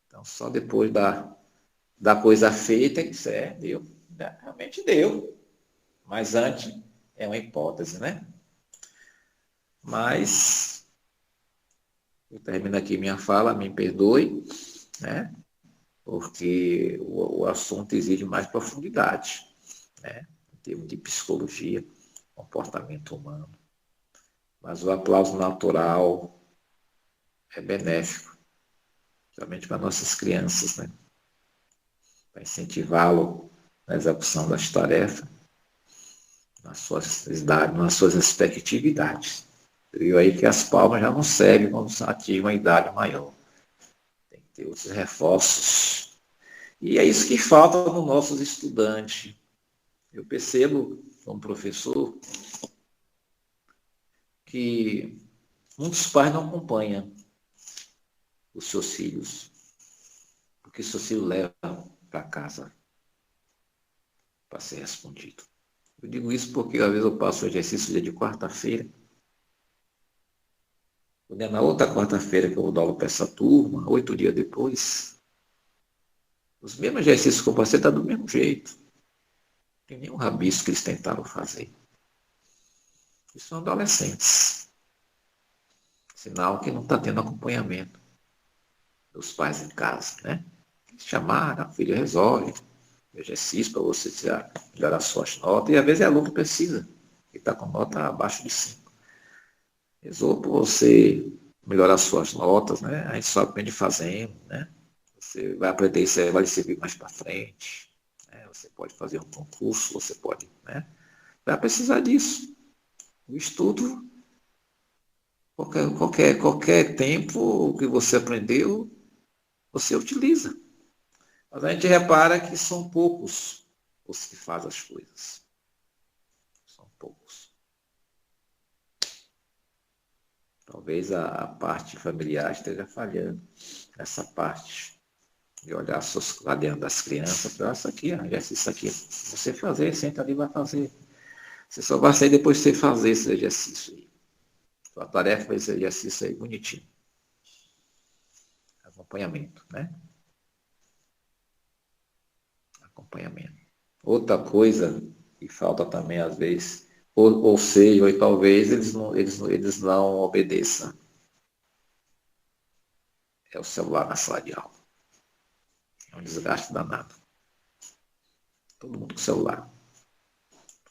Então, só depois da coisa feita que deu. Realmente deu. Mas antes é uma hipótese, né? Mas eu termino aqui minha fala, me perdoe, né? Porque o assunto exige mais profundidade, né? Em termos de psicologia, comportamento humano. Mas o aplauso natural é benéfico, principalmente para nossas crianças, né? Para incentivá-lo na execução das tarefas, nas suas idades, nas suas respectividades. E aí que as palmas já não servem quando se atinge uma idade maior. Tem que ter outros reforços. E é isso que falta nos nossos estudantes. Eu percebo, como professor, que muitos pais não acompanham os seus filhos, porque seus filhos levam para casa para ser respondido. Eu digo isso porque às vezes eu passo o exercício dia de quarta-feira. Quando é na outra quarta-feira que eu vou dar aula para essa turma, 8 dias depois, os mesmos exercícios que eu passei estão do mesmo jeito. Não tem nenhum rabisco que eles tentaram fazer. Eles são adolescentes. Sinal que não está tendo acompanhamento dos pais em casa, né? Chamaram, a filha resolve. Exercício para você melhorar suas notas. E às vezes é aluno que precisa, que está com nota abaixo de 5. Resolve para você melhorar suas notas, né? A gente só aprende fazendo, né? Você vai aprender isso aí, vai lhe servir mais para frente, né? Você pode fazer um concurso, você pode, né? Vai precisar disso. O estudo, qualquer tempo que você aprendeu, você utiliza. Mas a gente repara que são poucos os que fazem as coisas. São poucos. Talvez a parte familiar esteja falhando. Essa parte de olhar lá dentro das crianças, para isso aqui, exercício aqui. Você fazer, senta ali e vai fazer. Você só vai sair depois de você fazer esse exercício aí. Sua tarefa é esse exercício aí, bonitinho. Acompanhamento, né? Acompanhamento. Outra coisa que falta também, às vezes, ou seja, ou talvez eles não obedeçam. É o celular na sala de aula. É um desgaste danado. Todo mundo com celular.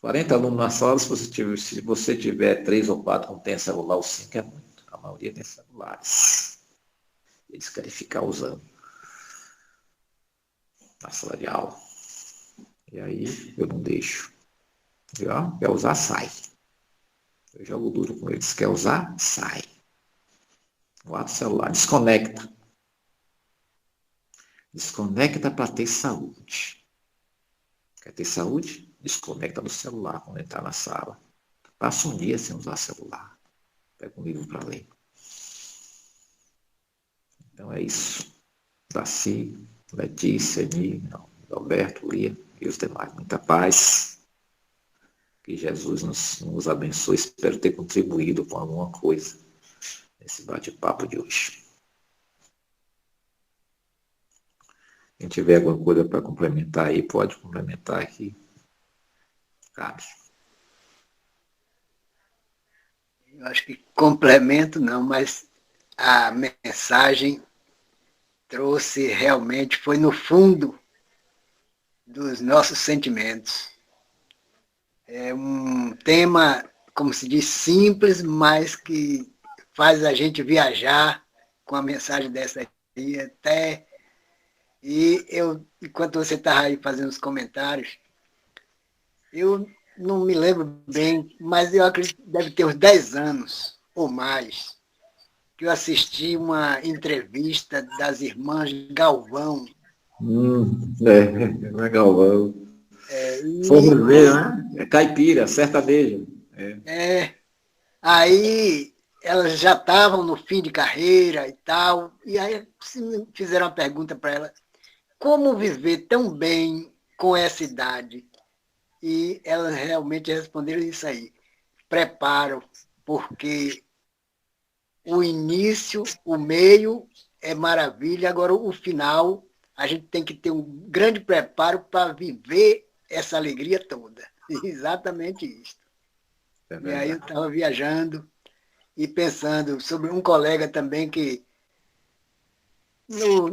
40 alunos na sala, se você tiver 3 ou 4 que não tem celular, ou 5 é muito. A maioria tem celulares. Eles querem ficar usando na sala de aula. E aí eu não deixo. Quer usar, sai. Eu jogo duro com eles. Quer usar, sai. Guarda o celular. Desconecta. Desconecta para ter saúde. Quer ter saúde? Desconecta do celular quando entrar na sala. Passa um dia sem usar celular. Pega um livro para ler. Então é isso. Daci, Letícia, Nina, Alberto, Lia e os demais. Muita paz. Que Jesus nos abençoe. Espero ter contribuído com alguma coisa nesse bate-papo de hoje. Quem tiver alguma coisa para complementar aí, pode complementar aqui. Cabe. Eu acho que complemento não, mas a mensagem trouxe realmente, foi no fundo dos nossos sentimentos. É um tema, como se diz, simples, mas que faz a gente viajar com a mensagem dessa aí, até. E eu, enquanto você estava aí fazendo os comentários, eu não me lembro bem, mas eu acredito que deve ter uns 10 anos ou mais, que eu assisti uma entrevista das irmãs Galvão. Não é Galvão. Forrozeiro, né? É caipira, sertanejo. Aí elas já estavam no fim de carreira e tal, e aí fizeram uma pergunta para ela, como viver tão bem com essa idade? E elas realmente responderam isso aí. Preparo, porque o início, o meio é maravilha, agora o final, a gente tem que ter um grande preparo para viver essa alegria toda. Exatamente isso. E aí eu estava viajando e pensando sobre um colega também que,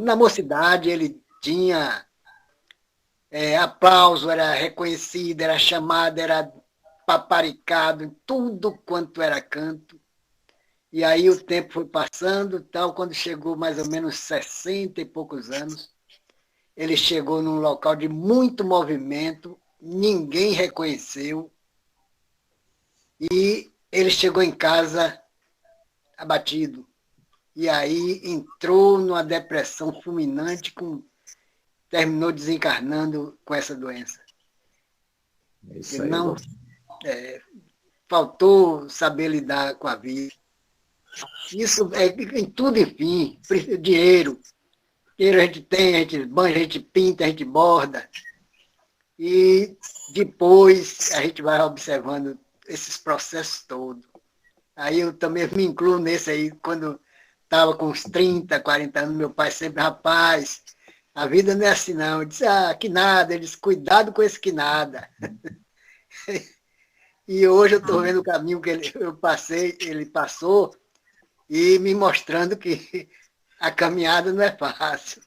na mocidade, ele tinha aplauso, era reconhecido, era chamado, era paparicado em tudo quanto era canto. E aí o tempo foi passando, tal, quando chegou mais ou menos 60 e poucos anos, ele chegou num local de muito movimento, ninguém reconheceu, e ele chegou em casa abatido. E aí entrou numa depressão fulminante, terminou desencarnando com essa doença. Isso Ele aí, não faltou saber lidar com a vida. Isso é em tudo, enfim, dinheiro. Dinheiro a gente tem, a gente banha, a gente pinta, a gente borda. E depois a gente vai observando esses processos todos. Aí eu também me incluo nesse aí, quando estava com uns 30, 40 anos, meu pai sempre, rapaz, a vida não é assim não. Eu disse, que nada. Ele disse, cuidado com esse que nada. E hoje eu estou vendo o caminho que ele passou, e me mostrando que a caminhada não é fácil.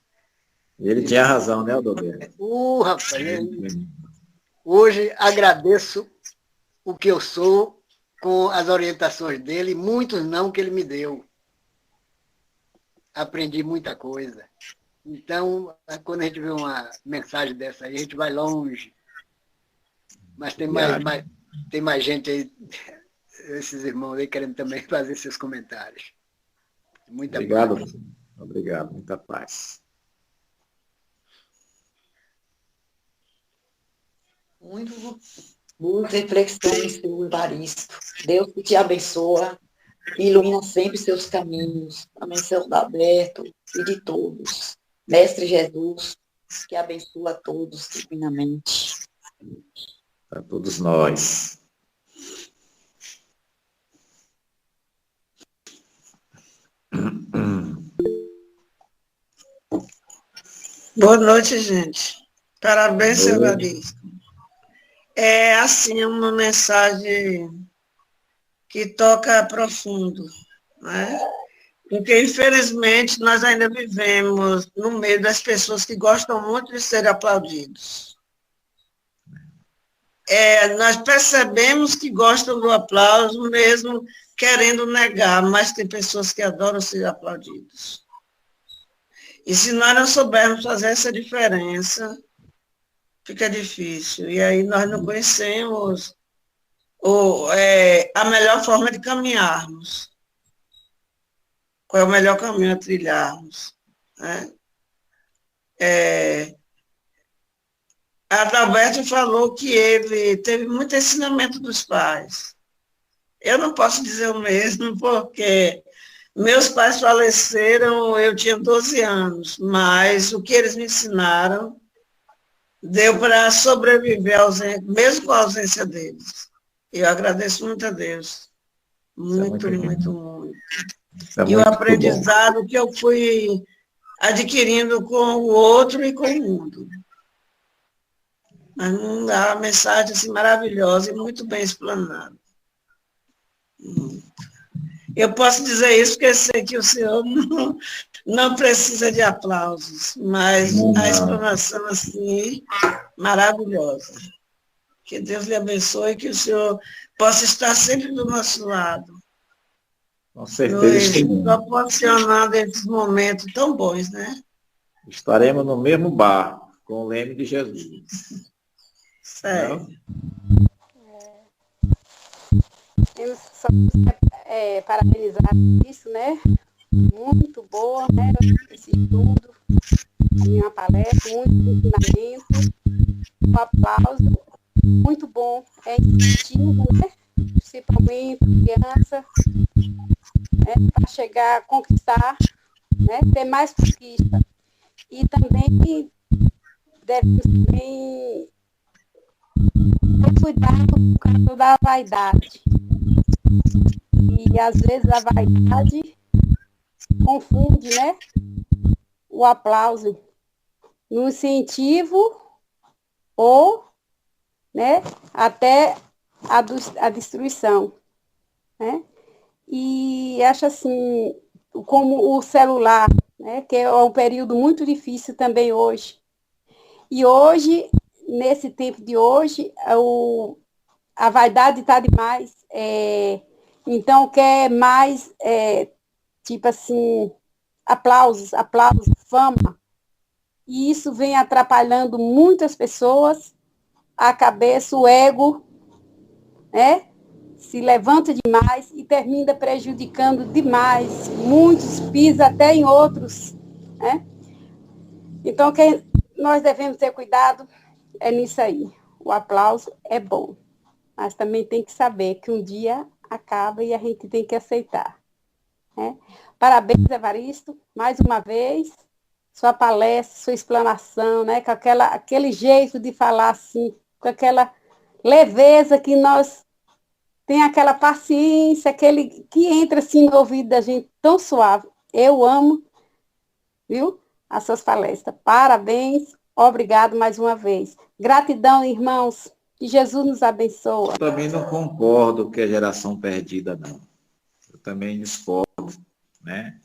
E ele tinha razão, né, Aldodeiro? Rapaz, hoje agradeço o que eu sou com as orientações dele, muitos não que ele me deu. Aprendi muita coisa. Então, quando a gente vê uma mensagem dessa aí, a gente vai longe. Mas tem mais gente aí, esses irmãos aí, querendo também fazer seus comentários. Muita paz. Obrigado, muita paz. Muito boas reflexões, seu Evaristo. Deus que te abençoa e ilumina sempre seus caminhos. Amém, seu Alberto e de todos. Mestre Jesus, que abençoa a todos divinamente. Para todos nós. Boa noite, gente. Parabéns, seu Evaristo. É assim, uma mensagem que toca profundo, né? Porque, infelizmente, nós ainda vivemos no meio das pessoas que gostam muito de ser aplaudidos. Nós percebemos que gostam do aplauso, mesmo querendo negar, mas tem pessoas que adoram ser aplaudidos. E se nós não soubermos fazer essa diferença, fica difícil. E aí nós não conhecemos a melhor forma de caminharmos. Qual é o melhor caminho a trilharmos? Né? Adalberto falou que ele teve muito ensinamento dos pais. Eu não posso dizer o mesmo, porque meus pais faleceram, eu tinha 12 anos, mas o que eles me ensinaram deu para sobreviver, mesmo com a ausência deles. Eu agradeço muito a Deus. Muito, muito, muito. E o aprendizado que eu fui adquirindo com o outro e com o mundo. Mas a mensagem assim, maravilhosa e muito bem explanada. Eu posso dizer isso porque eu sei que o senhor não precisa de aplausos, mas a explanação assim, maravilhosa. Que Deus lhe abençoe e que o senhor possa estar sempre do nosso lado. Com certeza nos proporcionando esses momentos tão bons, né? estaremos no mesmo barco, com o leme de Jesus. Sério. Não? Temos só parabenizar isso, né? Muito boa, né? Esse estudo, uma palestra, muito ensinamento, um aplauso, muito bom. É incentivo, né? Principalmente criança, né? Para chegar a conquistar, né? Ter mais conquista. E também devemos também ter cuidado com o caso da vaidade. E às vezes a vaidade confunde, né? O aplauso no incentivo ou, né? Até a destruição, né? E acho assim, como o celular, né? Que é um período muito difícil também hoje. E hoje, nesse tempo de hoje, a vaidade está demais. Então, quer mais, tipo assim, aplausos, fama. E isso vem atrapalhando muitas pessoas, a cabeça, o ego, né? Se levanta demais e termina prejudicando demais. Muitos pisam até em outros, né? Então, nós devemos ter cuidado é nisso aí. O aplauso é bom, mas também tem que saber que um dia acaba e a gente tem que aceitar, né? Parabéns, Evaristo, mais uma vez, sua palestra, sua explanação, né? Com aquele jeito de falar assim, com aquela leveza que nós tem aquela paciência, aquele que entra assim no ouvido da gente tão suave. Eu amo, viu? As suas palestras. Parabéns, obrigado mais uma vez. Gratidão, irmãos. Que Jesus nos abençoe. Eu também não concordo que é geração perdida, não. Eu também discordo, né?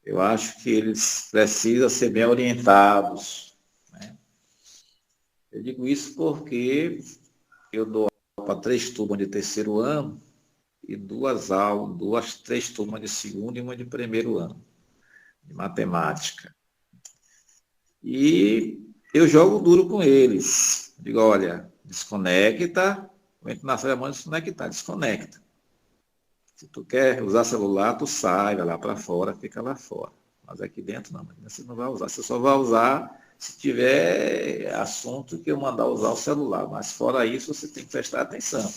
Eu acho que eles precisam ser bem orientados, né? Eu digo isso porque eu dou aula para 3 turmas de terceiro ano e 3 turmas de segundo e uma de primeiro ano, de matemática. E eu jogo duro com eles. Digo, olha, desconecta, o entra na mão desconectar, desconecta. Se tu quer usar celular, tu sai, vai lá para fora, fica lá fora. Mas aqui dentro não, você não vai usar. Você só vai usar se tiver assunto que eu mandar usar o celular. Mas fora isso, você tem que prestar atenção.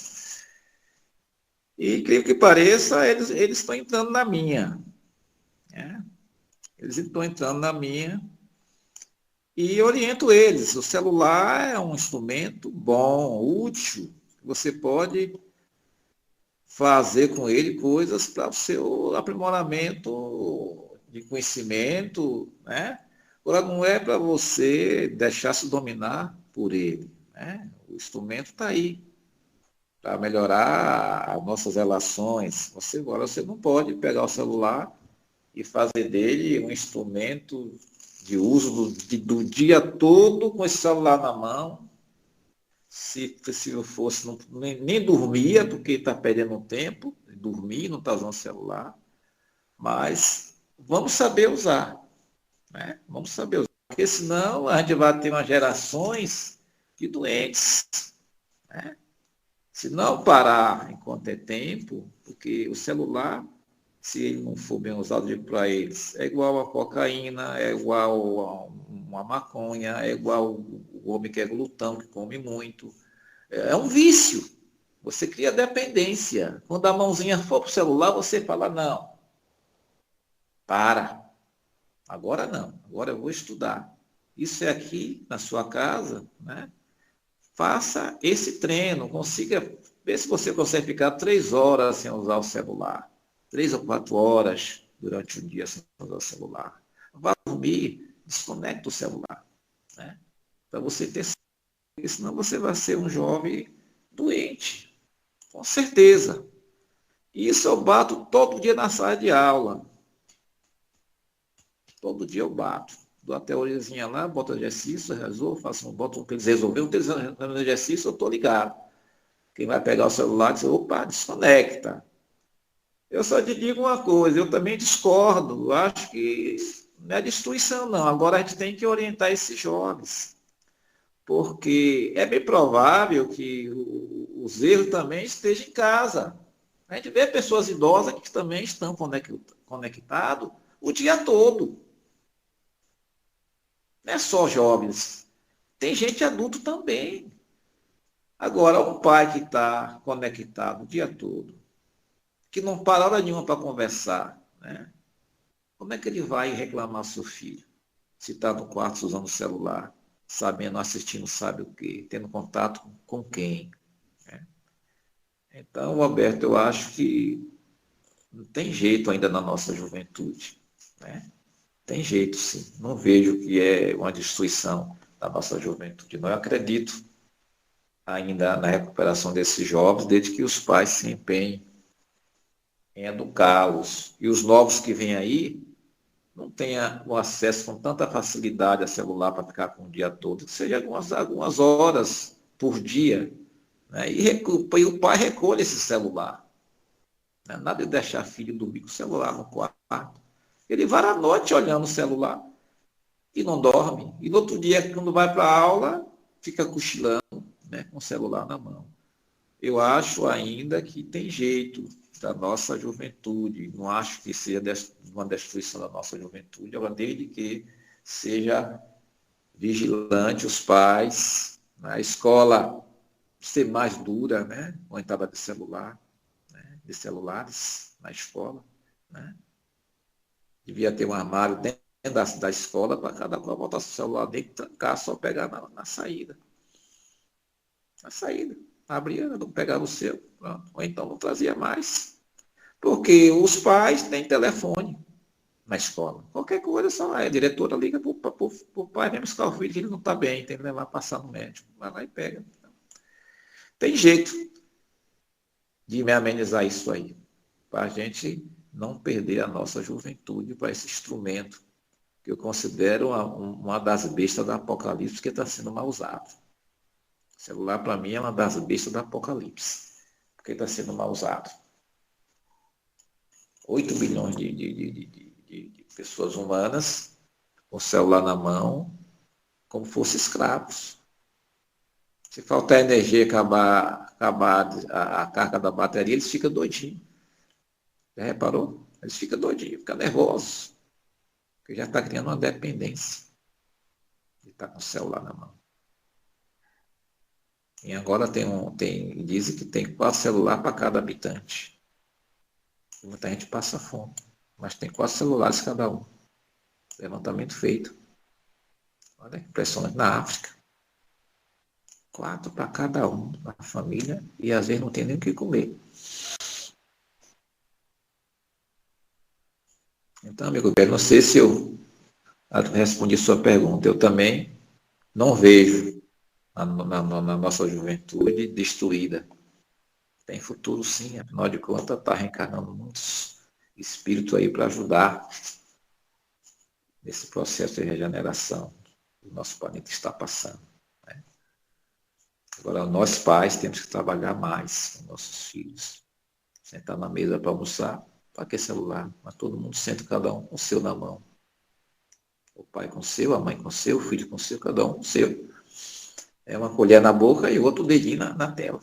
E, incrível que pareça, eles estão entrando na minha. Né? Eles estão entrando na minha e oriento eles. O celular é um instrumento bom, útil. Você pode fazer com ele coisas para o seu aprimoramento de conhecimento, né? Agora, não é para você deixar se dominar por ele, né? O instrumento está aí para melhorar as nossas relações. Agora você não pode pegar o celular e fazer dele um instrumento de uso do dia todo com esse celular na mão. Se eu fosse, nem dormia, porque está perdendo tempo, dormir, não está usando celular. Mas vamos saber usar, né? Vamos saber usar, porque senão a gente vai ter umas gerações de doentes, né? Se não parar enquanto é tempo, porque o celular, se ele não for bem usado, eu digo para eles, é igual a cocaína, é igual a uma maconha, é igual o homem que é glutão, que come muito. É um vício. Você cria dependência. Quando a mãozinha for para o celular, você fala, não, para. Agora não, agora eu vou estudar. Isso é aqui na sua casa, né? Faça esse treino, consiga, ver se você consegue ficar 3 horas sem usar o celular. 3 ou 4 horas durante o dia sem usar o celular. Vá dormir, desconecta o celular, né? Para você ter certeza, senão você vai ser um jovem doente, com certeza. Isso eu bato todo dia na sala de aula. Todo dia eu bato. Dou a teoriazinha lá, boto exercício, resolvo, boto para eles resolverem. Um exercício, eu estou ligado. Quem vai pegar o celular diz, opa, desconecta. Eu só te digo uma coisa, eu também discordo. Eu acho que não é destruição, não. Agora a gente tem que orientar esses jovens, porque é bem provável que os erros também estejam em casa. A gente vê pessoas idosas que também estão conectados o dia todo. Não é só jovens. Tem gente adulto também. Agora, um pai que está conectado o dia todo, que não para hora nenhuma para conversar, né? Como é que ele vai reclamar do seu filho? Se está no quarto usando o celular, sabendo, assistindo, sabe o quê? Tendo contato com quem? Né? Então, Roberto, eu acho que não tem jeito ainda na nossa juventude. Né? Tem jeito, sim. Não vejo que é uma destruição da nossa juventude. Não, eu acredito ainda na recuperação desses jovens, desde que os pais se empenhem em educá-los. E os novos que vêm aí não tenham o acesso com tanta facilidade a celular para ficar com o dia todo, que seja algumas horas por dia. Né? E o pai recolhe esse celular. Né? Nada de deixar filho dormir com o celular no quarto. Ele vai à noite olhando o celular e não dorme. E no outro dia, quando vai para a aula, fica cochilando, né, com o celular na mão. Eu acho ainda que tem jeito da nossa juventude. Não acho que seja uma destruição da nossa juventude, agora desde que seja vigilante os pais, na escola ser mais dura, né, com a entrada de celular, né, de celulares na escola, né. Devia ter um armário dentro da escola para cada qual botar o celular dentro e trancar, só pegar na saída. Na saída. Abria, não pegava o seu, pronto. Ou então não trazia mais. Porque os pais têm telefone na escola. Qualquer coisa, só a diretora liga para o pai mesmo buscar o filho, que ele não está bem, tem que levar passar no médico. Vai lá e pega. Tem jeito de me amenizar isso aí, para a gente não perder a nossa juventude para esse instrumento que eu considero uma das bestas do Apocalipse que está sendo mal usado. O celular, para mim, é uma das bestas do Apocalipse, porque está sendo mal usado. 8 bilhões de pessoas humanas com o celular na mão, como fossem escravos. Se faltar energia, acabar a carga da bateria, eles ficam doidinhos. Já reparou? Eles ficam doidinhos, ficam nervosos. Porque já está criando uma dependência de estar com o celular na mão. E agora dizem que tem 4 celulares para cada habitante. E muita gente passa fome, mas tem 4 celulares cada um. Levantamento feito. Olha que impressionante, na África. 4 para cada um na família e às vezes não tem nem o que comer. Então, amigo Pedro, não sei se eu respondi sua pergunta. Eu também não vejo na nossa juventude destruída. Tem futuro sim, afinal de contas está reencarnando muitos espíritos aí para ajudar nesse processo de regeneração que o nosso planeta está passando. Né? Agora, nós pais temos que trabalhar mais com nossos filhos. Sentar na mesa para almoçar, para que celular? Mas todo mundo senta, cada um com o seu na mão. O pai com o seu, a mãe com o seu, o filho com o seu, cada um com o seu. É uma colher na boca e outro dedinho na tela.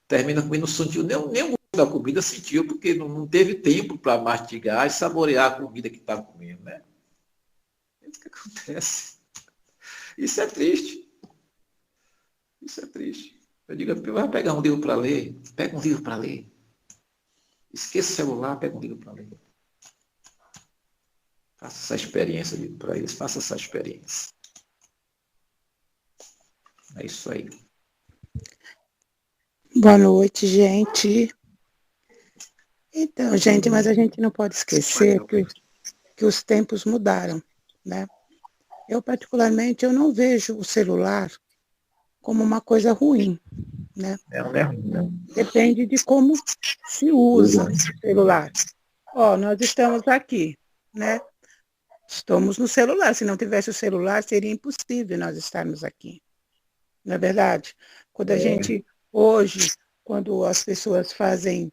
Termina comendo, não sentiu nem o gosto da comida, sentiu, porque não teve tempo para mastigar e saborear a comida que estava comendo, né? É isso que acontece. Isso é triste. Isso é triste. Eu digo, vai pegar um livro para ler? Pega um livro para ler. Esqueça o celular, pega um livro para ler. Faça essa experiência, digo para eles, faça essa experiência. É isso aí. Boa noite, gente. Então, gente, mas a gente não pode esquecer que os tempos mudaram, né? Eu, particularmente, eu não vejo o celular como uma coisa ruim, né? Não. Depende de como se usa o celular. Ó, nós estamos aqui, né? Estamos no celular. Se não tivesse o celular, seria impossível nós estarmos aqui. Não é verdade? Quando a gente, hoje, quando as pessoas fazem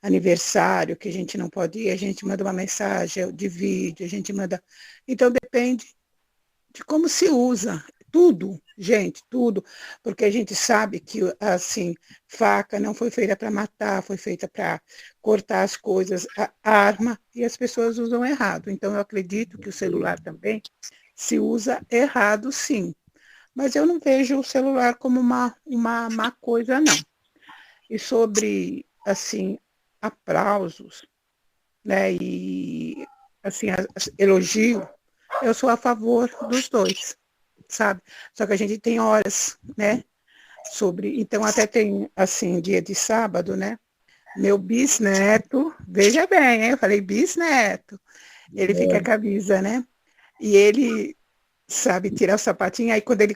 aniversário, que a gente não pode ir, a gente manda uma mensagem de vídeo, a gente manda. Então depende de como se usa. Tudo, gente, tudo, porque a gente sabe que, assim, faca não foi feita para matar, foi feita para cortar as coisas, a arma, e as pessoas usam errado. Então, eu acredito que o celular também se usa errado, sim. Mas eu não vejo o celular como uma má coisa, não. E sobre, assim, aplausos, né, e, assim, elogio, eu sou a favor dos dois, sabe? Só que a gente tem horas, né? Sobre. Então, até tem, assim, dia de sábado, né? Meu bisneto, veja bem, hein? Eu falei bisneto. Ele fica a camisa, né? E ele sabe tirar o sapatinho, aí quando ele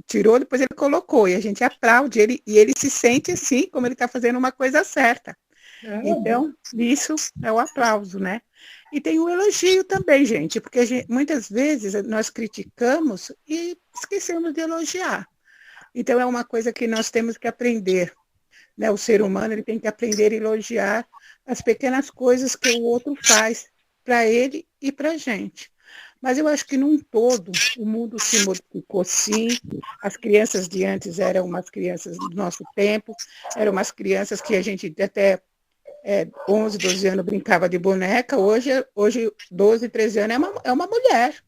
tirou, depois ele colocou, e a gente aplaude ele, e ele se sente assim, como ele está fazendo uma coisa certa. Então, isso é o aplauso, né? E tem o elogio também, gente, porque muitas vezes nós criticamos e esquecemos de elogiar. Então, é uma coisa que nós temos que aprender, né? O ser humano ele tem que aprender a elogiar as pequenas coisas que o outro faz para ele e para a gente. Mas eu acho que, num todo, o mundo se modificou, sim. As crianças de antes eram umas crianças do nosso tempo, eram umas crianças que a gente até 11, 12 anos brincava de boneca, hoje 12, 13 anos é uma mulher.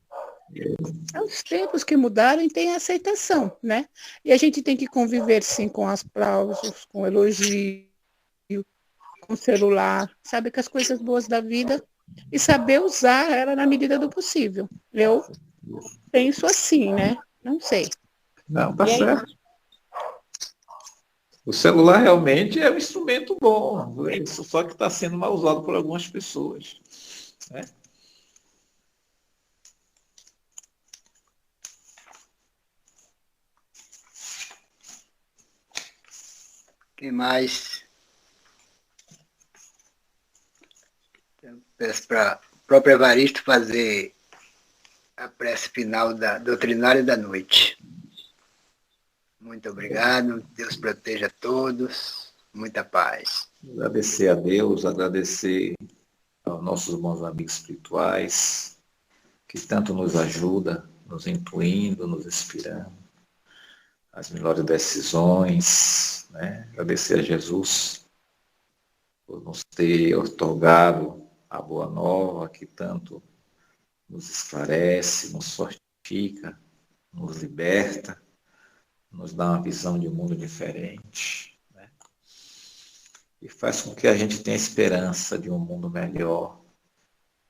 É os tempos que mudaram e tem aceitação, né? E a gente tem que conviver, sim, com aplausos, com elogio, com celular, sabe, com as coisas boas da vida e saber usar ela na medida do possível. Eu penso assim, né? Não sei. Não, tá E aí, certo. O celular realmente é um instrumento bom, isso só que está sendo mal usado por algumas pessoas, né? Quem mais? Eu peço para o próprio Evaristo fazer a prece final da doutrinária da noite. Muito obrigado, Deus proteja todos, muita paz. Agradecer a Deus, agradecer aos nossos bons amigos espirituais, que tanto nos ajuda, nos intuindo, nos inspirando, as melhores decisões, né? Agradecer a Jesus por nos ter otorgado a boa nova, que tanto nos esclarece, nos fortifica, nos liberta, nos dá uma visão de um mundo diferente, né? E faz com que a gente tenha esperança de um mundo melhor,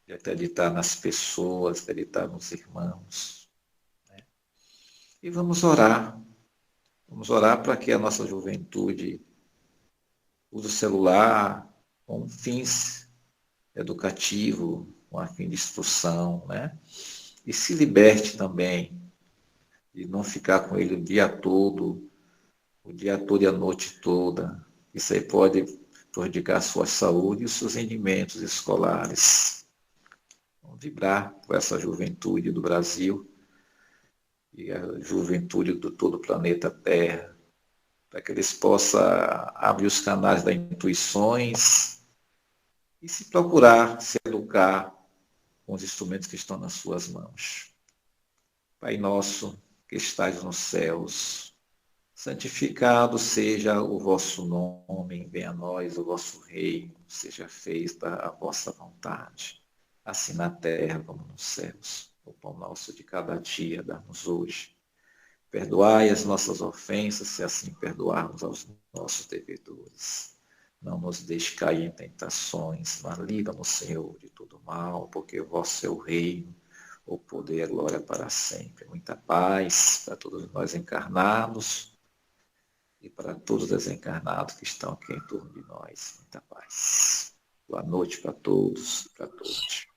de acreditar nas pessoas, acreditar nos irmãos, né? E vamos orar para que a nossa juventude use o celular com fins educativos, com a fim de instrução, né? E se liberte também de não ficar com ele o dia todo e a noite toda. Isso aí pode prejudicar a sua saúde e os seus rendimentos escolares. Vamos vibrar com essa juventude do Brasil e a juventude do todo o planeta Terra, para que eles possam abrir os canais das intuições e se procurar se educar com os instrumentos que estão nas suas mãos. Pai nosso, que estais nos céus, santificado seja o vosso nome, venha a nós o vosso reino, seja feita a vossa vontade, assim na terra como nos céus. O pão nosso de cada dia dá-nos hoje. Perdoai as nossas ofensas, se assim perdoarmos aos nossos devedores. Não nos deixe cair em tentações, mas livra-nos, Senhor, de todo mal, porque vosso é o reino, o poder e a glória para sempre. Muita paz para todos nós encarnados e para todos os desencarnados que estão aqui em torno de nós. Muita paz. Boa noite para todos e para todos.